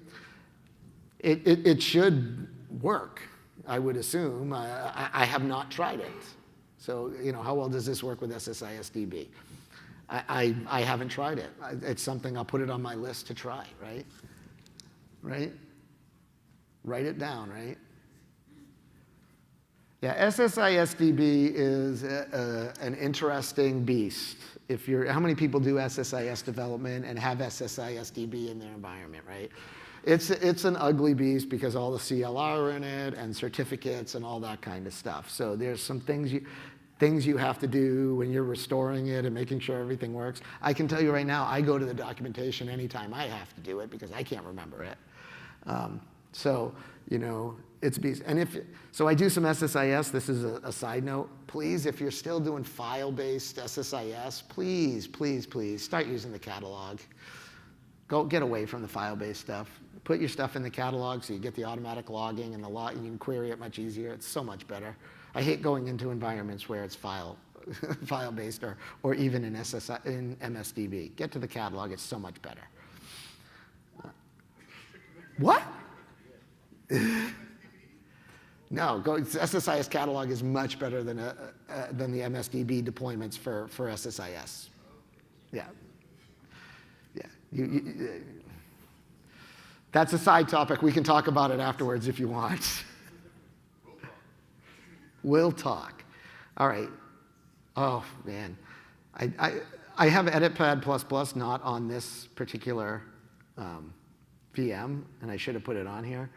It should work, I would assume. I have not tried it. So, how well does this work with SSIS-DB? I haven't tried it. It's something I'll put it on my list to try, right? Right? Write it down, right? Yeah, SSIS-DB is an interesting beast. How many people do SSIS development and have SSIS-DB in their environment, right? It's an ugly beast because all the CLR are in it and certificates and all that kind of stuff. So there's some things you have to do when you're restoring it and making sure everything works. I can tell you right now, I go to the documentation anytime I have to do it because I can't remember it. It's a beast. And so I do some SSIS. This is a side note. Please, if you're still doing file-based SSIS, please start using the catalog. Go get away from the file-based stuff. Put your stuff in the catalog so you get the automatic logging and you can query it much easier. It's so much better. I hate going into environments where it's file-based or even in MSDB. Get to the catalog. It's so much better. What? No, SSIS catalog is much better than the MSDB deployments for SSIS. Yeah. That's a side topic. We can talk about it afterwards if you want. We'll talk. All right. Oh, man. I have EditPad++ not on this particular VM, and I should have put it on here.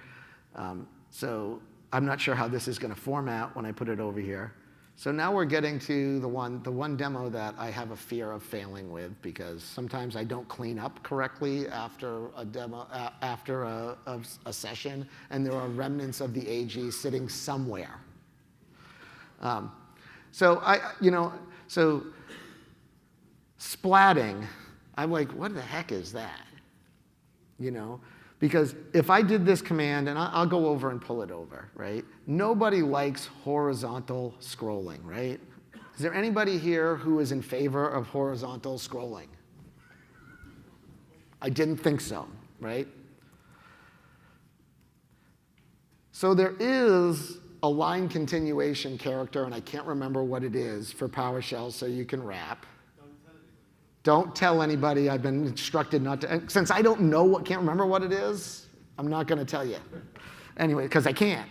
So I'm not sure how this is going to format when I put it over here. So now we're getting to the one demo that I have a fear of failing with because sometimes I don't clean up correctly after a demo, after a session, and there are remnants of the AG sitting somewhere. So splatting, I'm like, what the heck is that? Because if I did this command, and I'll go over and pull it over, right? Nobody likes horizontal scrolling, right? Is there anybody here who is in favor of horizontal scrolling? I didn't think so, right? So there is a line continuation character, and I can't remember what it is, for PowerShell so you can wrap. Don't tell anybody. I've been instructed not to. Since I can't remember what it is, I'm not going to tell you. Anyway, because I can't.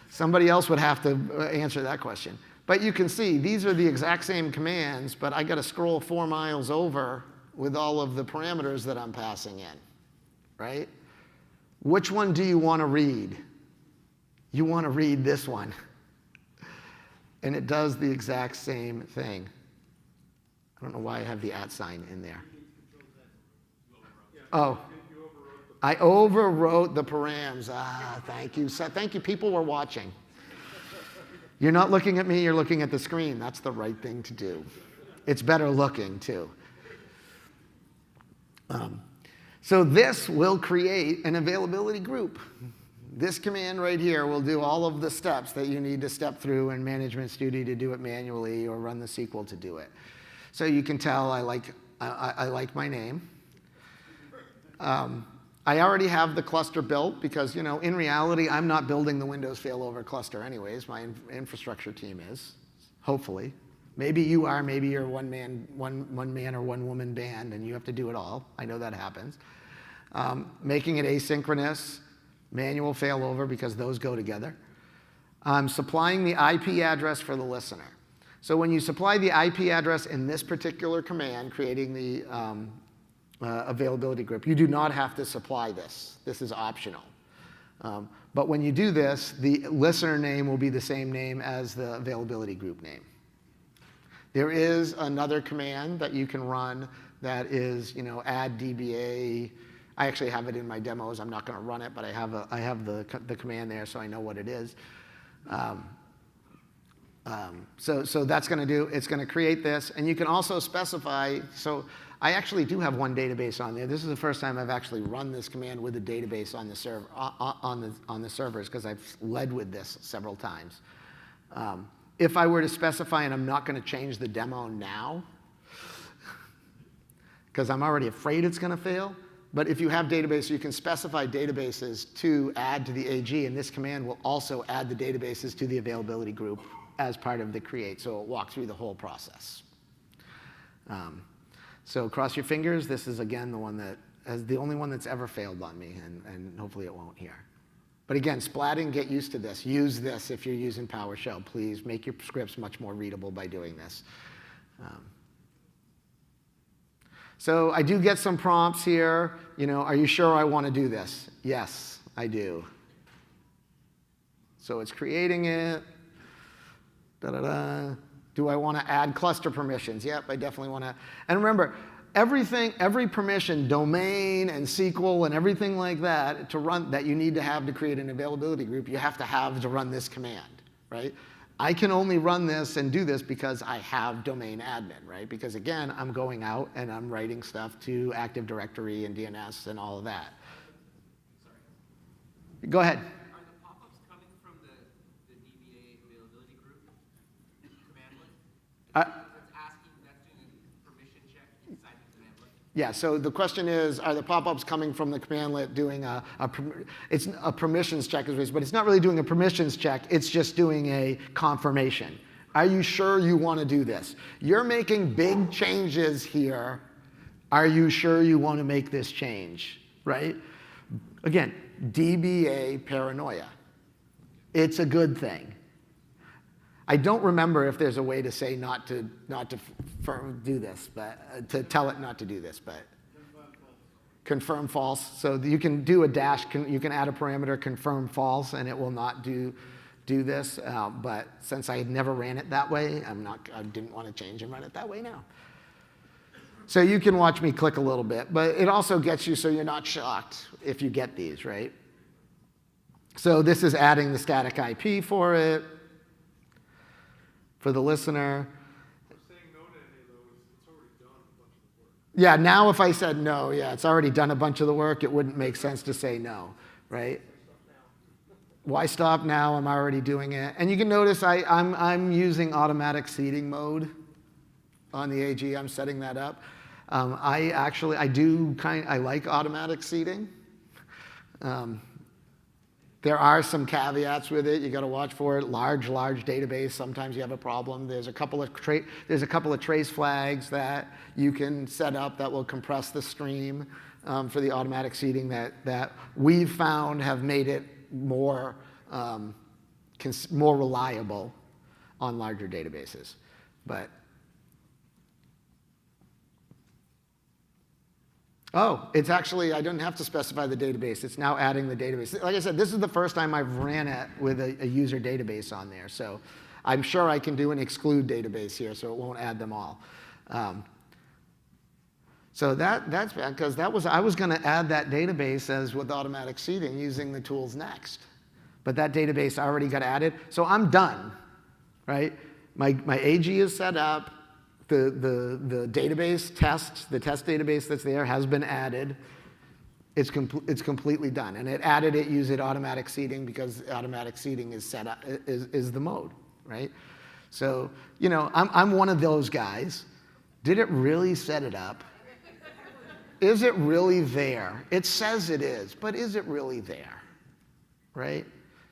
Somebody else would have to answer that question. But you can see these are the exact same commands, but I got to scroll 4 miles over with all of the parameters that I'm passing in, right? Which one do you want to read? You want to read this one. And it does the exact same thing. I don't know why I have the @ sign in there. Oh, I overwrote the params. Thank you. So, thank you. People were watching. You're not looking at me, you're looking at the screen. That's the right thing to do. It's better looking, too. So this will create an availability group. This command right here will do all of the steps that you need to step through in Management Studio to do it manually or run the SQL to do it. So you can tell I like my name. I already have the cluster built because, in reality, I'm not building the Windows failover cluster anyways. My infrastructure team is, hopefully. Maybe you are. Maybe you're one man or one woman band, and you have to do it all. I know that happens. Making it asynchronous, manual failover because those go together. Supplying the IP address for the listener. So when you supply the IP address in this particular command, creating the availability group, you do not have to supply this. This is optional. But when you do this, the listener name will be the same name as the availability group name. There is another command that you can run that is, add DBA. I actually have it in my demos. I'm not going to run it, but I have the command there, so I know what it is. So that's going to do. It's going to create this, and you can also specify. So I actually do have one database on there. This is the first time I've actually run this command with a database on the server on the servers, because I've led with this several times. If I were to specify, and I'm not going to change the demo now, because I'm already afraid it's going to fail. But if you have databases, you can specify databases to add to the AG, and this command will also add the databases to the availability group as part of the create, so it'll walk through the whole process. So cross your fingers. This is, again, the only one that's ever failed on me, and hopefully it won't here. But again, splatting, get used to this. Use this if you're using PowerShell. Please make your scripts much more readable by doing this. So I do get some prompts here. Are you sure I want to do this? Yes, I do. So it's creating it. Do I want to add cluster permissions? Yep, I definitely want to. And remember, every permission, domain and SQL and everything like that to run that you need to have to create an availability group, you have to run this command, right? I can only run this and do this because I have domain admin, right? Because again, I'm going out and I'm writing stuff to Active Directory and DNS and all of that. Sorry. Go ahead. Are the pop-ups coming from the DBA availability group commandlet? That's doing a permission check inside the commandlet? Yeah, so the question is, are the pop-ups coming from the commandlet doing it's a permissions check, but it's not really doing a permissions check, it's just doing a confirmation. Are you sure you want to do this? You're making big changes here. Are you sure you want to make this change, right? Again, DBA paranoia. It's a good thing. I don't remember if there's a way to say not to do this, but to tell it not to do this, but confirm false. So you can do a dash. You can add a parameter confirm false, and it will not do this. But since I had never ran it that way, I didn't want to change and run it that way now. So you can watch me click a little bit, but it also gets you so you're not shocked if you get these, right? So this is adding the static IP for it. For the listener. Saying no to any of those, it's already done a bunch of the work. Yeah, now if I said no, yeah, it's already done a bunch of the work, it wouldn't make sense to say no, right? Why stop now? I'm already doing it. And you can notice I'm using automatic seeding mode on the AG. I'm setting that up. I like automatic seeding. There are some caveats with it. You got to watch for it. Large database. Sometimes you have a problem. There's a couple of trace flags that you can set up that will compress the stream for the automatic seeding that we've found have made it more reliable on larger databases. But it's actually, I don't have to specify the database. It's now adding the database. Like I said, this is the first time I've ran it with a user database on there. So I'm sure I can do an exclude database here, so it won't add them all. So that's bad, because I was going to add that database as with automatic seeding using the tools next. But that database already got added. So I'm done, right? My AG is set up. The database test, the test database that's there has been added. It's completely done. And it added it using automatic seeding because automatic seeding is set up, is the mode, right? So, I'm one of those guys. Did it really set it up? Is it really there? It says it is, but is it really there, right?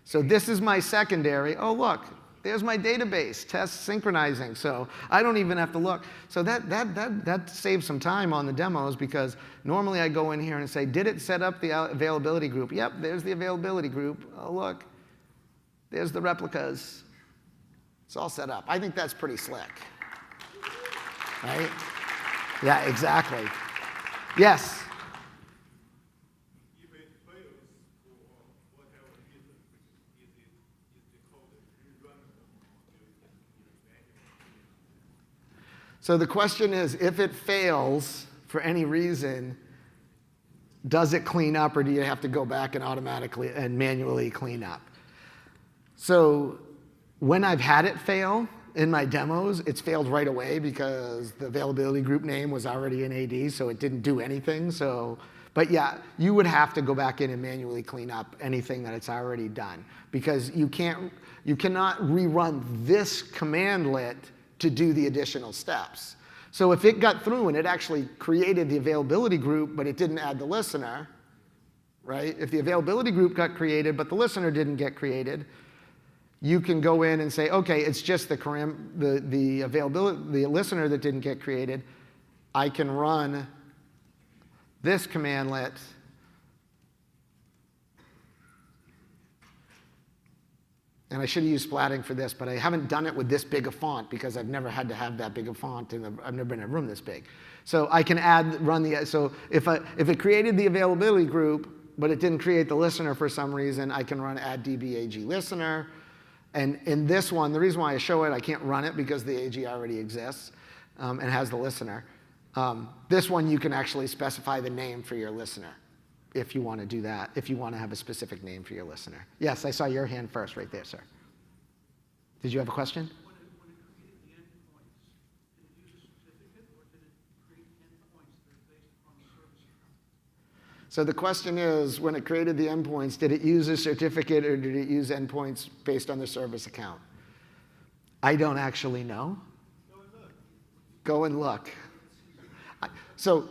So this is my secondary. Oh, look. There's my database, test synchronizing, so I don't even have to look. So that saves some time on the demos, because normally I go in here and say, did it set up the availability group? Yep, there's the availability group. Oh, look, there's the replicas. It's all set up. I think that's pretty slick. Right? Yeah, exactly. Yes? Even fails or whatever reason, is the code rerunable until it gets manual? So the question is, if it fails for any reason, does it clean up, or do you have to go back and automatically and manually clean up? So when I've had it fail in my demos, it's failed right away because the availability group name was already in AD, so it didn't do anything. But yeah, you would have to go back in and manually clean up anything that it's already done, because you cannot rerun this commandlet to do the additional steps. So if it got through and it actually created the availability group, but it didn't add the listener, right? If the availability group got created, but the listener didn't get created, you can go in and say, okay, it's just the availability, the listener that didn't get created. I can run this commandlet. And I should have used splatting for this, but I haven't done it with this big a font because I've never had to have that big a font, and I've never been in a room this big. So I can so if it created the availability group, but it didn't create the listener for some reason, I can run add dbAG listener. And in this one, the reason why I show it, I can't run it because the AG already exists and has the listener. This one, you can actually specify the name for your listener if you want to do that, if you want to have a specific name for your listener. Yes, I saw your hand first right there, sir. Did you have a question? When it created the endpoints, did it use a certificate, or did it create endpoints that are based upon the service account? So the question is, when it created the endpoints, did it use a certificate or did it use endpoints based on the service account? I don't actually know. Go and look. So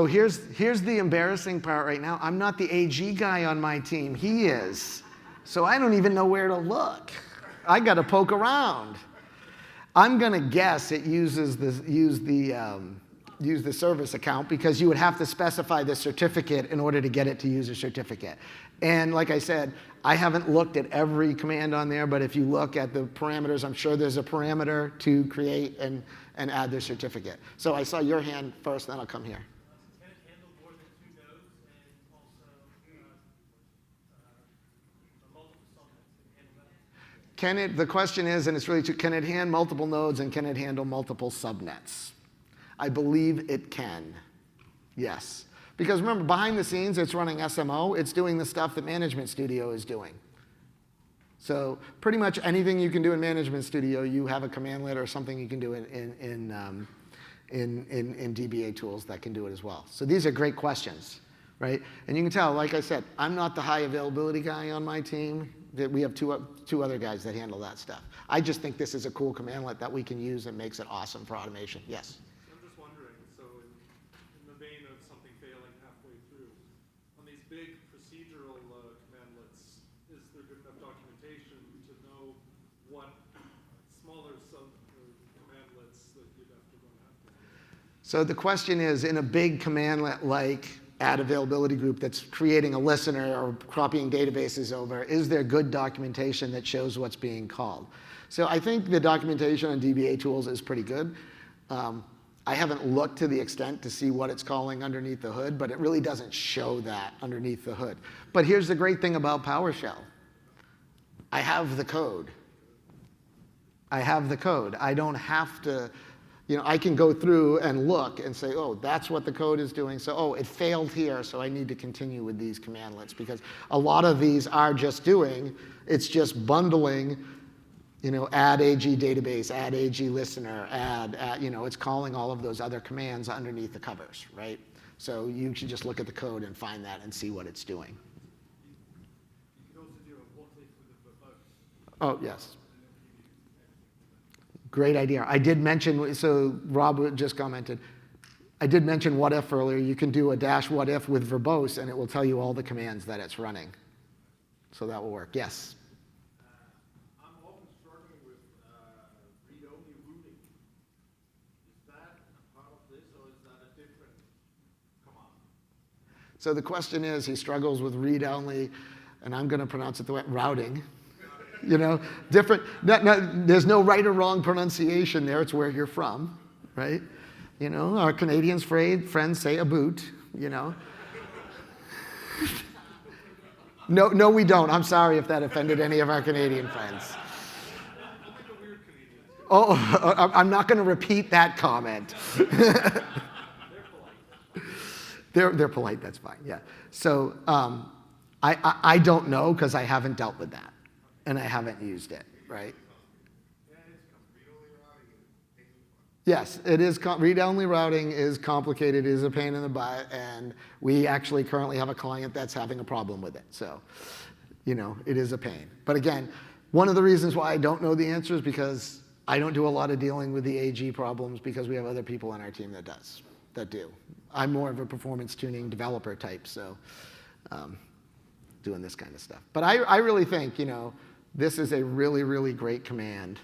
here's the embarrassing part right now. I'm not the AG guy on my team. He is. So I don't even know where to look. I got to poke around. I'm going to guess it use the service account, because you would have to specify the certificate in order to get it to use a certificate. And like I said, I haven't looked at every command on there, but if you look at the parameters, I'm sure there's a parameter to create and add their certificate. So I saw your hand first, then I'll come here. Can it handle more than 2 nodes and also multiple subnets? Can handle that? The question is, and it's really true, can it handle multiple nodes and can it handle multiple subnets? I believe it can, yes. Because remember, behind the scenes, it's running SMO. It's doing the stuff that Management Studio is doing. So pretty much anything you can do in Management Studio, you have a commandlet or something you can do in DBA Tools that can do it as well. So these are great questions, right? And you can tell, like I said, I'm not the high availability guy on my team. We have two other guys that handle that stuff. I just think this is a cool commandlet that we can use that makes it awesome for automation. Yes? I'm just wondering, so in the vein of something failing halfway through, on these big procedural commandlets, is there good enough documentation to know what smaller commandlets that you'd have to run after? So the question is, in a big commandlet like add availability group that's creating a listener or copying databases over, is there good documentation that shows what's being called? So I think the documentation on DBA Tools is pretty good. I haven't looked to the extent to see what it's calling underneath the hood, but it really doesn't show that underneath the hood. But here's the great thing about PowerShell. I have the code. I have the code. I don't have to, I can go through and look and say, oh, that's what the code is doing. So, oh, it failed here, so I need to continue with these commandlets, because a lot of these are just it's just bundling, add AG database, add AG listener, add, it's calling all of those other commands underneath the covers, right? So you should just look at the code and find that and see what it's doing. You can also do a what if with a verbose. Oh, yes. Great idea. I did mention, so Rob just commented, I did mention what if earlier. You can do a dash what if with verbose, and it will tell you all the commands that it's running. So that will work. Yes? I'm often struggling with read-only routing. Is that a part of this, or is that a different command? So the question is, he struggles with read-only, and I'm going to pronounce it the way, routing. You know, different, there's no right or wrong pronunciation there. It's where you're from, right? You know, our Canadians friends say a boot, you know. No, we don't. I'm sorry if that offended any of our Canadian friends. Oh, I'm not going to repeat that comment. They're polite. That's fine. Yeah. So I don't know because I haven't dealt with that, and I haven't used it. Right. Yes, it is. Read-only routing is complicated, is a pain in the butt, and we actually currently have a client that's having a problem with it. So, you know, it is a pain. But again, one of the reasons why I don't know the answer is because I don't do a lot of dealing with the AG problems because we have other people on our team that do. I'm more of a performance tuning developer type, so doing this kind of stuff. But I really think, you know, this is a really, really great command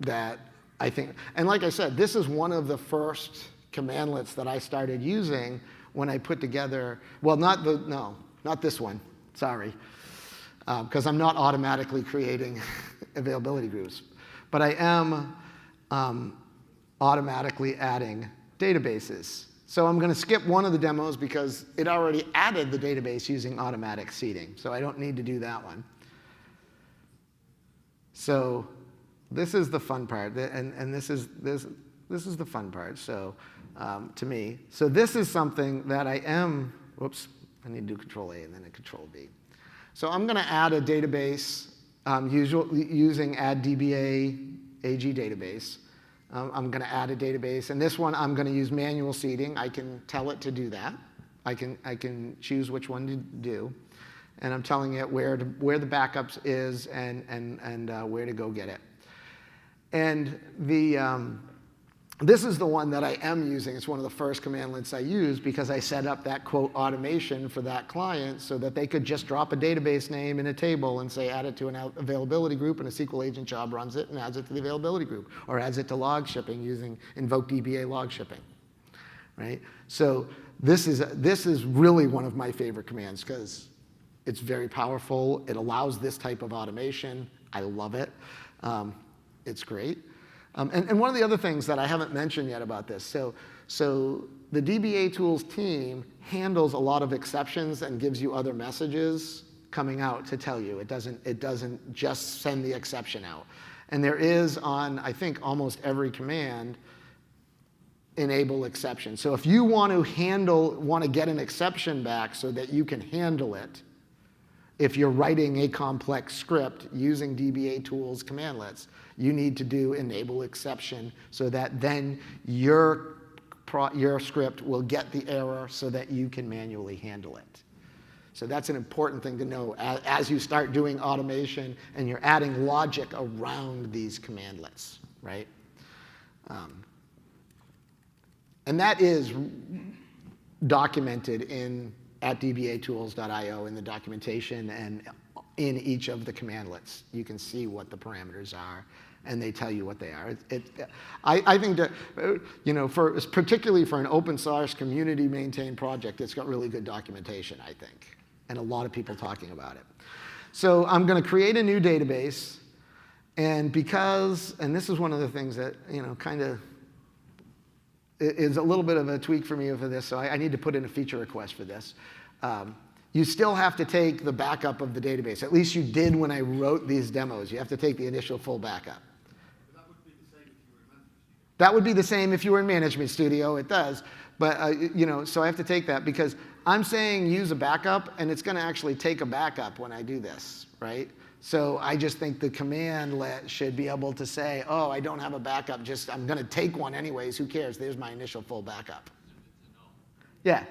that I think, and like I said, this is one of the first commandlets that I started using when I put together, well, not this one, sorry, because I'm not automatically creating availability groups, but I am automatically adding databases. So I'm going to skip one of the demos because it already added the database using automatic seeding, so I don't need to do that one. So this is the fun part, and this is the fun part. So to me, so this is something that I am. Whoops, I need to do Control A and then a Control B. So I'm going to add a database using add DBA AG database. I'm going to add a database, and this one I'm going to use manual seeding. I can tell it to do that. I can choose which one to do, and I'm telling it where the backups is and where to go get it. And this is the one that I am using. It's one of the first commandlets I use because I set up that quote automation for that client so that they could just drop a database name in a table and say add it to an availability group, and a SQL agent job runs it and adds it to the availability group, or adds it to log shipping using invoke DBA log shipping, right? So this is really one of my favorite commands because it's very powerful. It allows this type of automation. I love it. It's great. And one of the other things that I haven't mentioned yet about this, so the dbaTools team handles a lot of exceptions and gives you other messages coming out to tell you. It doesn't just send the exception out. And there is on, I think, almost every command, enable exception. So if you want to get an exception back so that you can handle it, if you're writing a complex script using dbaTools commandlets, you need to do enable exception so that then your script will get the error so that you can manually handle it. So that's an important thing to know as you start doing automation and you're adding logic around these commandlets, right? And that is documented at dbaTools.io in the documentation and in each of the commandlets. You can see what the parameters are, and they tell you what they are. I think that, you know, particularly for an open source community maintained project, it's got really good documentation, I think, and a lot of people talking about it. So I'm going to create a new database, and this is one of the things that, you know, kind of is a little bit of a tweak for me for this, so I need to put in a feature request for this. You still have to take the backup of the database. At least you did when I wrote these demos. You have to take the initial full backup. That would be the same if you were in Management Studio. It does. But, you know, so I have to take that because I'm saying use a backup, and it's going to actually take a backup when I do this, right? So I just think the commandlet should be able to say, oh, I don't have a backup, I'm going to take one anyways, who cares? There's my initial full backup. Yeah.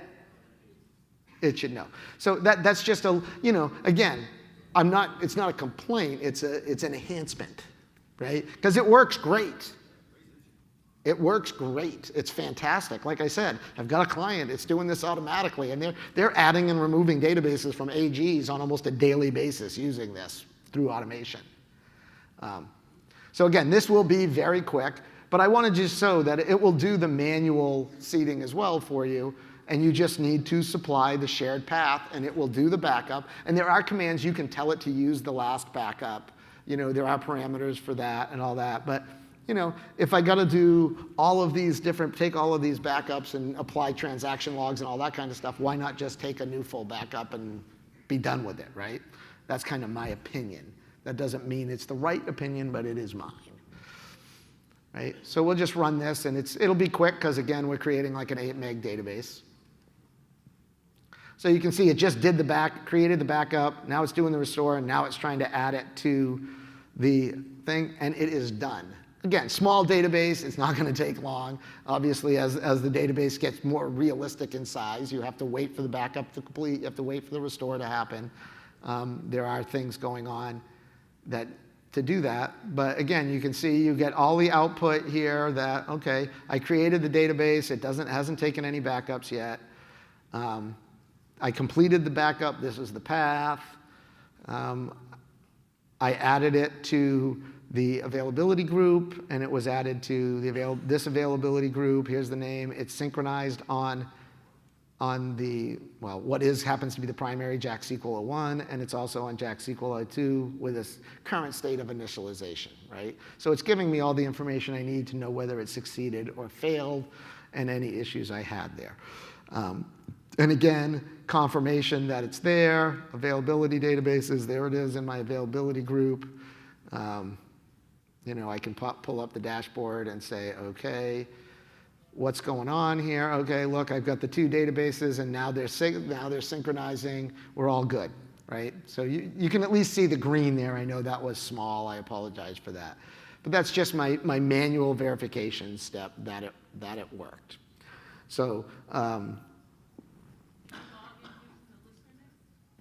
It should know. So that's just you know, again, it's not a complaint, it's an enhancement, right? Because it works great. It works great. It's fantastic. Like I said, I've got a client, it's doing this automatically, and they're adding and removing databases from AGs on almost a daily basis using this through automation. So again, this will be very quick, but I want to just show that it will do the manual seeding as well for you. and you just need to supply the shared path, and it will do the backup. And there are commands you can tell it to use the last backup. There are parameters for that and all that. But if I got to do all of these take all of these backups and apply transaction logs and all that kind of stuff, why not just take a new full backup and be done with it, right? That's kind of my opinion. That doesn't mean it's the right opinion, but it is mine. Right? So we'll just run this, and it'll be quick because, again, we're creating like an 8 meg database. So you can see it just created the backup. Now it's doing the restore, and now it's trying to add it to the thing, and it is done. Again, small database, it's not going to take long. Obviously, as the database gets more realistic in size, you have to wait for the backup to complete. You have to wait for the restore to happen. There are things going on to do that. But again, you can see you get all the output here that, okay, I created the database. It hasn't taken any backups yet. I completed the backup. This is the path. I added it to the availability group, and it was added to this availability group. Here's the name. It's synchronized on what happens to be the primary JackSQL 01, and it's also on JackSQL 02 with a current state of initialization, right? So it's giving me all the information I need to know whether it succeeded or failed and any issues I had there. And again, confirmation that it's there, availability databases, there it is in my availability group. I can pull up the dashboard and say, okay, what's going on here? Okay, look, I've got the 2 databases, and now they're synchronizing. We're all good, right? So you can at least see the green there. I know that was small. I apologize for that. But that's just my manual verification step that it worked. So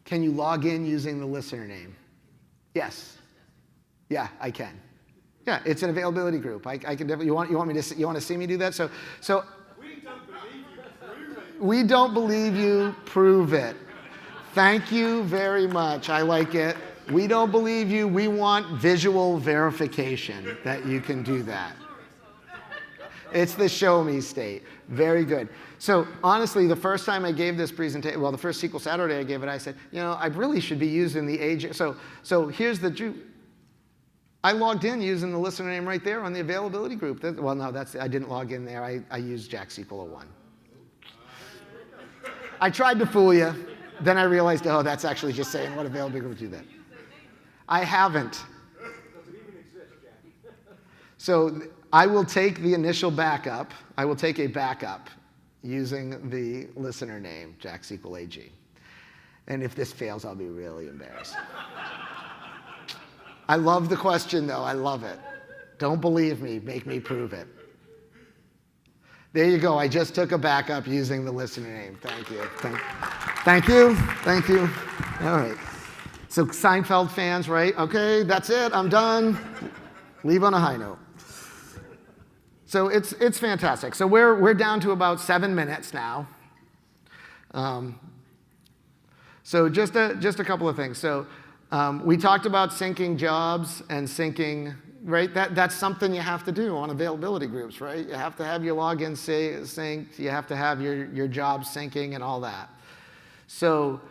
can you log in using the listener name? Yes. Yeah, I can. Yeah, it's an availability group. I can definitely. You want to see me do that? So we don't believe you. Prove it. Thank you very much. I like it. We don't believe you. We want visual verification that you can do that. It's the show me state. Very good. So honestly, the first time I gave this presentation, the first SQL Saturday I gave it, I said, I really should be using the agent. So here's the. I logged in using the listener name right there on the availability group. I didn't log in there. I used JackSQL 01. I tried to fool you. Then I realized, that's actually just saying what availability group do that. I haven't. Does it even exist, Jack? So I will take the initial backup. I will take a backup using the listener name, JackSQL AG. And if this fails, I'll be really embarrassed. I love the question, though. I love it. Don't believe me. Make me prove it. There you go. I just took a backup using the listener name. Thank you. Thank you. Thank you. All right. So Seinfeld fans, right? Okay, that's it. I'm done. Leave on a high note. So it's fantastic. So we're down to about 7 minutes now. So just a couple of things. So we talked about syncing jobs and syncing, right? That's something you have to do on availability groups, right? You have to have your login synced. You have to have your jobs syncing and all that. So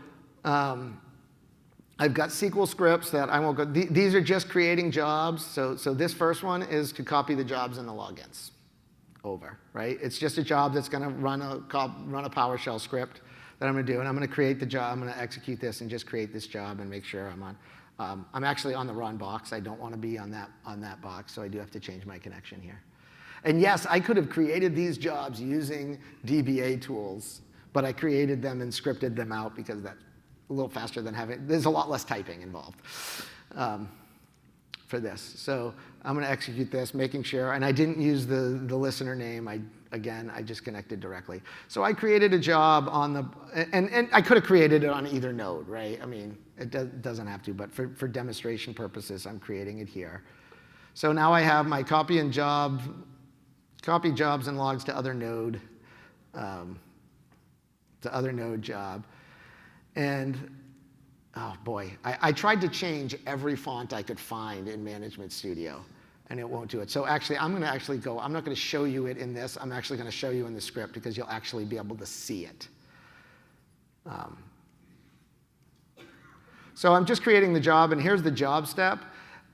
I've got SQL scripts that I won't go. These are just creating jobs. So this first one is to copy the jobs and the logins over, right? It's just a job that's going to run a PowerShell script that I'm going to do, and I'm going to create the job. I'm going to execute this and just create this job and make sure I'm on. I'm actually on the wrong box. I don't want to be on that box, so I do have to change my connection here. And yes, I could have created these jobs using dbaTools, but I created them and scripted them out because that's a little faster than there's a lot less typing involved for this. So I'm going to execute this, making sure, and I didn't use the listener name. I just connected directly. So I created a job on and I could have created it on either node, right? I mean, it doesn't have to, but for demonstration purposes, I'm creating it here. So now I have my copy jobs and logs to other node job. And oh boy, I tried to change every font I could find in Management Studio. and it won't do it. So actually, I'm not going to show you it in this. I'm actually going to show you in the script because you'll actually be able to see it. So I'm just creating the job, and here's the job step.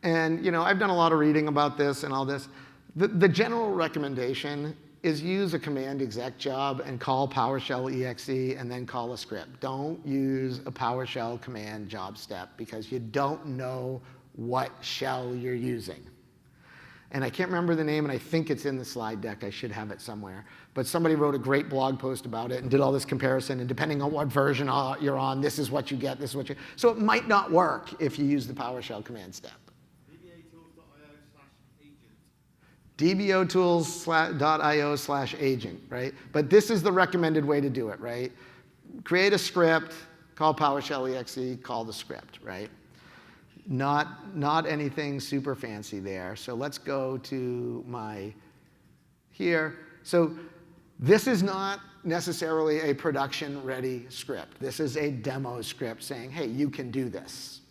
And I've done a lot of reading about this and all this. The general recommendation is use a command exec job and call PowerShell exe and then call a script. Don't use a PowerShell command job step because you don't know what shell you're using. And I can't remember the name, and I think it's in the slide deck. I should have it somewhere. But somebody wrote a great blog post about it and did all this comparison, and depending on what version you're on, this is what you get, this is what you... So it might not work if you use the PowerShell command step. dbaTools.io/agent, right? But this is the recommended way to do it, right? Create a script, call PowerShell exe, call the script, right? Not anything super fancy there. So let's go to here. So this is not necessarily a production-ready script. This is a demo script saying, hey, you can do this.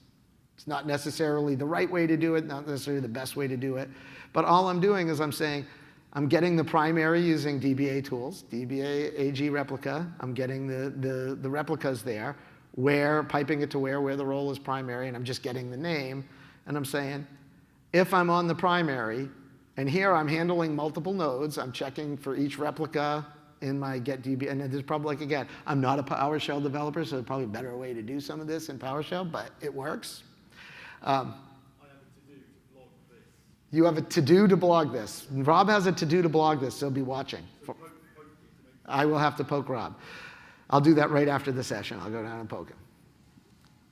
It's not necessarily the right way to do it, not necessarily the best way to do it. But all I'm doing is I'm saying, I'm getting the primary using dbaTools, DBA AG replica. I'm getting the replicas there, piping it to where the role is primary, and I'm just getting the name. And I'm saying, if I'm on the primary, and here I'm handling multiple nodes, I'm checking for each replica in my get DB, and there's probably, again, I'm not a PowerShell developer, so there's probably a better way to do some of this in PowerShell, but it works. You have a to-do to blog this. Rob has a to-do to blog this, so be watching. I will have to poke Rob. I'll do that right after the session. I'll go down and poke him.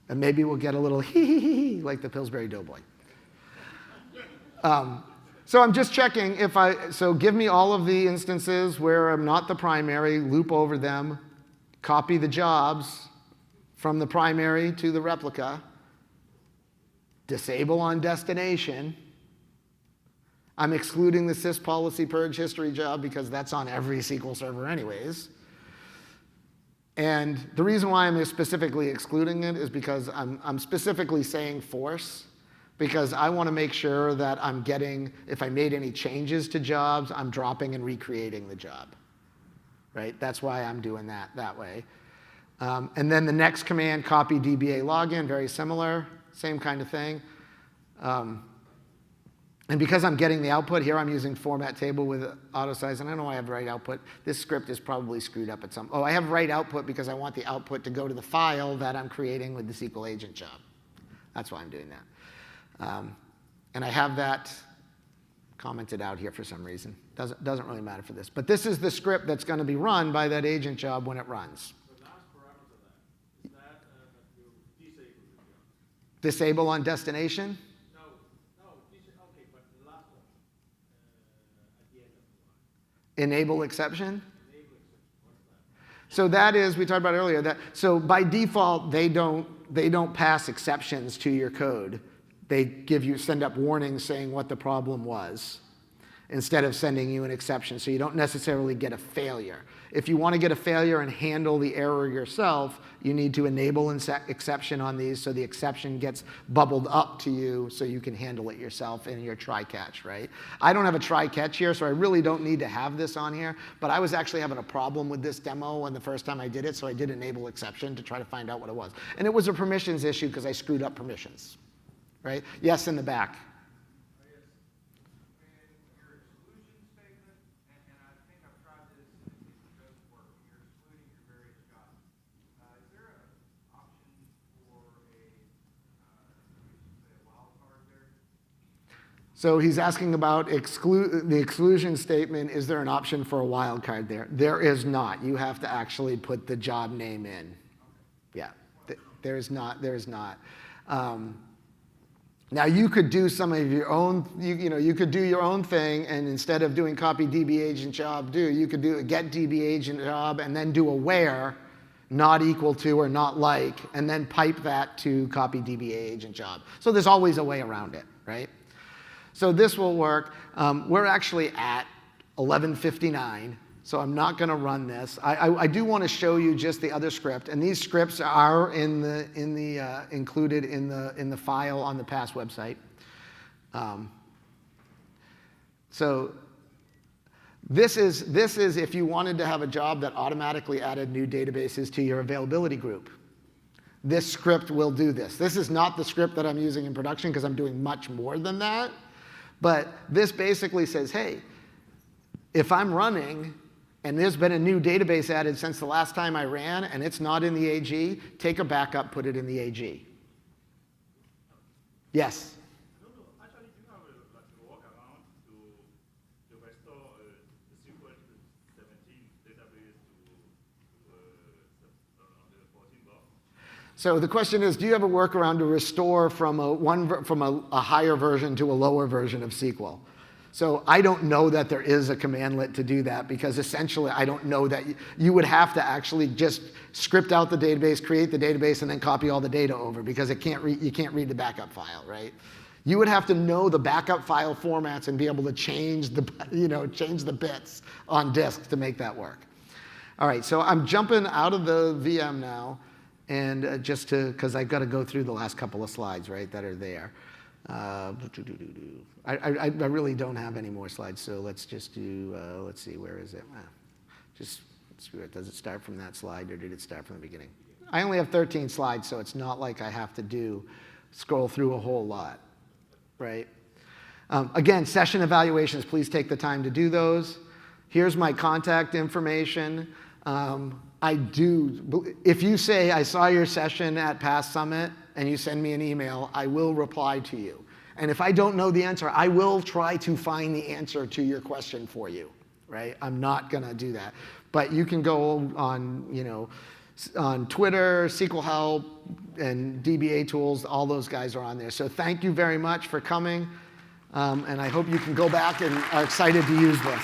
And maybe we'll get a little hee-hee-hee like the Pillsbury Doughboy. So I'm just checking so give me all of the instances where I'm not the primary, loop over them, copy the jobs from the primary to the replica, disable on destination. I'm excluding the sys policy purge history job because that's on every SQL Server anyways. And the reason why I'm specifically excluding it is because I'm specifically saying force, because I want to make sure that I'm getting, if I made any changes to jobs, I'm dropping and recreating the job. Right? That's why I'm doing that way. And then the next command, copy DBA login, very similar, same kind of thing. And because I'm getting the output here, I'm using format table with auto size, and I know I have write output. This script is probably screwed up at some. Oh, I have write output because I want the output to go to the file that I'm creating with the SQL agent job. That's why I'm doing that. And I have that commented out here for some reason. Doesn't really matter for this. But this is the script that's going to be run by that agent job when it runs. The last parameter then, is that you disable the job? Disable on destination? Okay, but the last one, at the end of the line. Enable exception? Enable exception, what's that? So that is, we talked about earlier, so by default, they don't pass exceptions to your code. They send up warnings saying what the problem was instead of sending you an exception. So you don't necessarily get a failure. If you want to get a failure and handle the error yourself, you need to enable exception on these so the exception gets bubbled up to you so you can handle it yourself in your try-catch, right? I don't have a try-catch here, so I really don't need to have this on here, but I was actually having a problem with this demo when the first time I did it, so I did enable exception to try to find out what it was. And it was a permissions issue because I screwed up permissions, right? Yes, in the back. So he's asking about the exclusion statement. Is there an option for a wildcard there? There is not. You have to actually put the job name in. Yeah, there is not. There is not. Now you could do some of your own. You could do your own thing, and instead of doing copy DB agent job, you could do a get DB agent job, and then do a where not equal to or not like, and then pipe that to copy DBA agent job. So there's always a way around it, right? So this will work. We're actually at 11:59, so I'm not going to run this. I do want to show you just the other script, and these scripts are included in the file on the PASS website. So this is if you wanted to have a job that automatically added new databases to your availability group. This script will do this. This is not the script that I'm using in production because I'm doing much more than that. But this basically says, hey, if I'm running and there's been a new database added since the last time I ran and it's not in the AG, take a backup, put it in the AG. Yes? No, actually, do you have a workaround to restore the SQL 17 database to the 14 block? So the question is, do you have a workaround to restore from a higher version to a lower version of SQL? So I don't know that there is a commandlet to do that because essentially I don't know that you would have to actually just script out the database, create the database, and then copy all the data over because you can't read the backup file, right? You would have to know the backup file formats and be able to change the bits on disk to make that work. All right, so I'm jumping out of the VM now, and because I've got to go through the last couple of slides, right, that are there. I really don't have any more slides, so let's just do, let's see, where is it? Just screw it. Does it start from that slide, or did it start from the beginning? I only have 13 slides, so it's not like I have to scroll through a whole lot, right? Again, session evaluations, please take the time to do those. Here's my contact information. If you say, I saw your session at Past Summit, and you send me an email, I will reply to you. And if I don't know the answer, I will try to find the answer to your question for you, right? I'm not gonna do that. But you can go on, on Twitter, SQL Help, and dbaTools, all those guys are on there. So thank you very much for coming, and I hope you can go back and are excited to use this.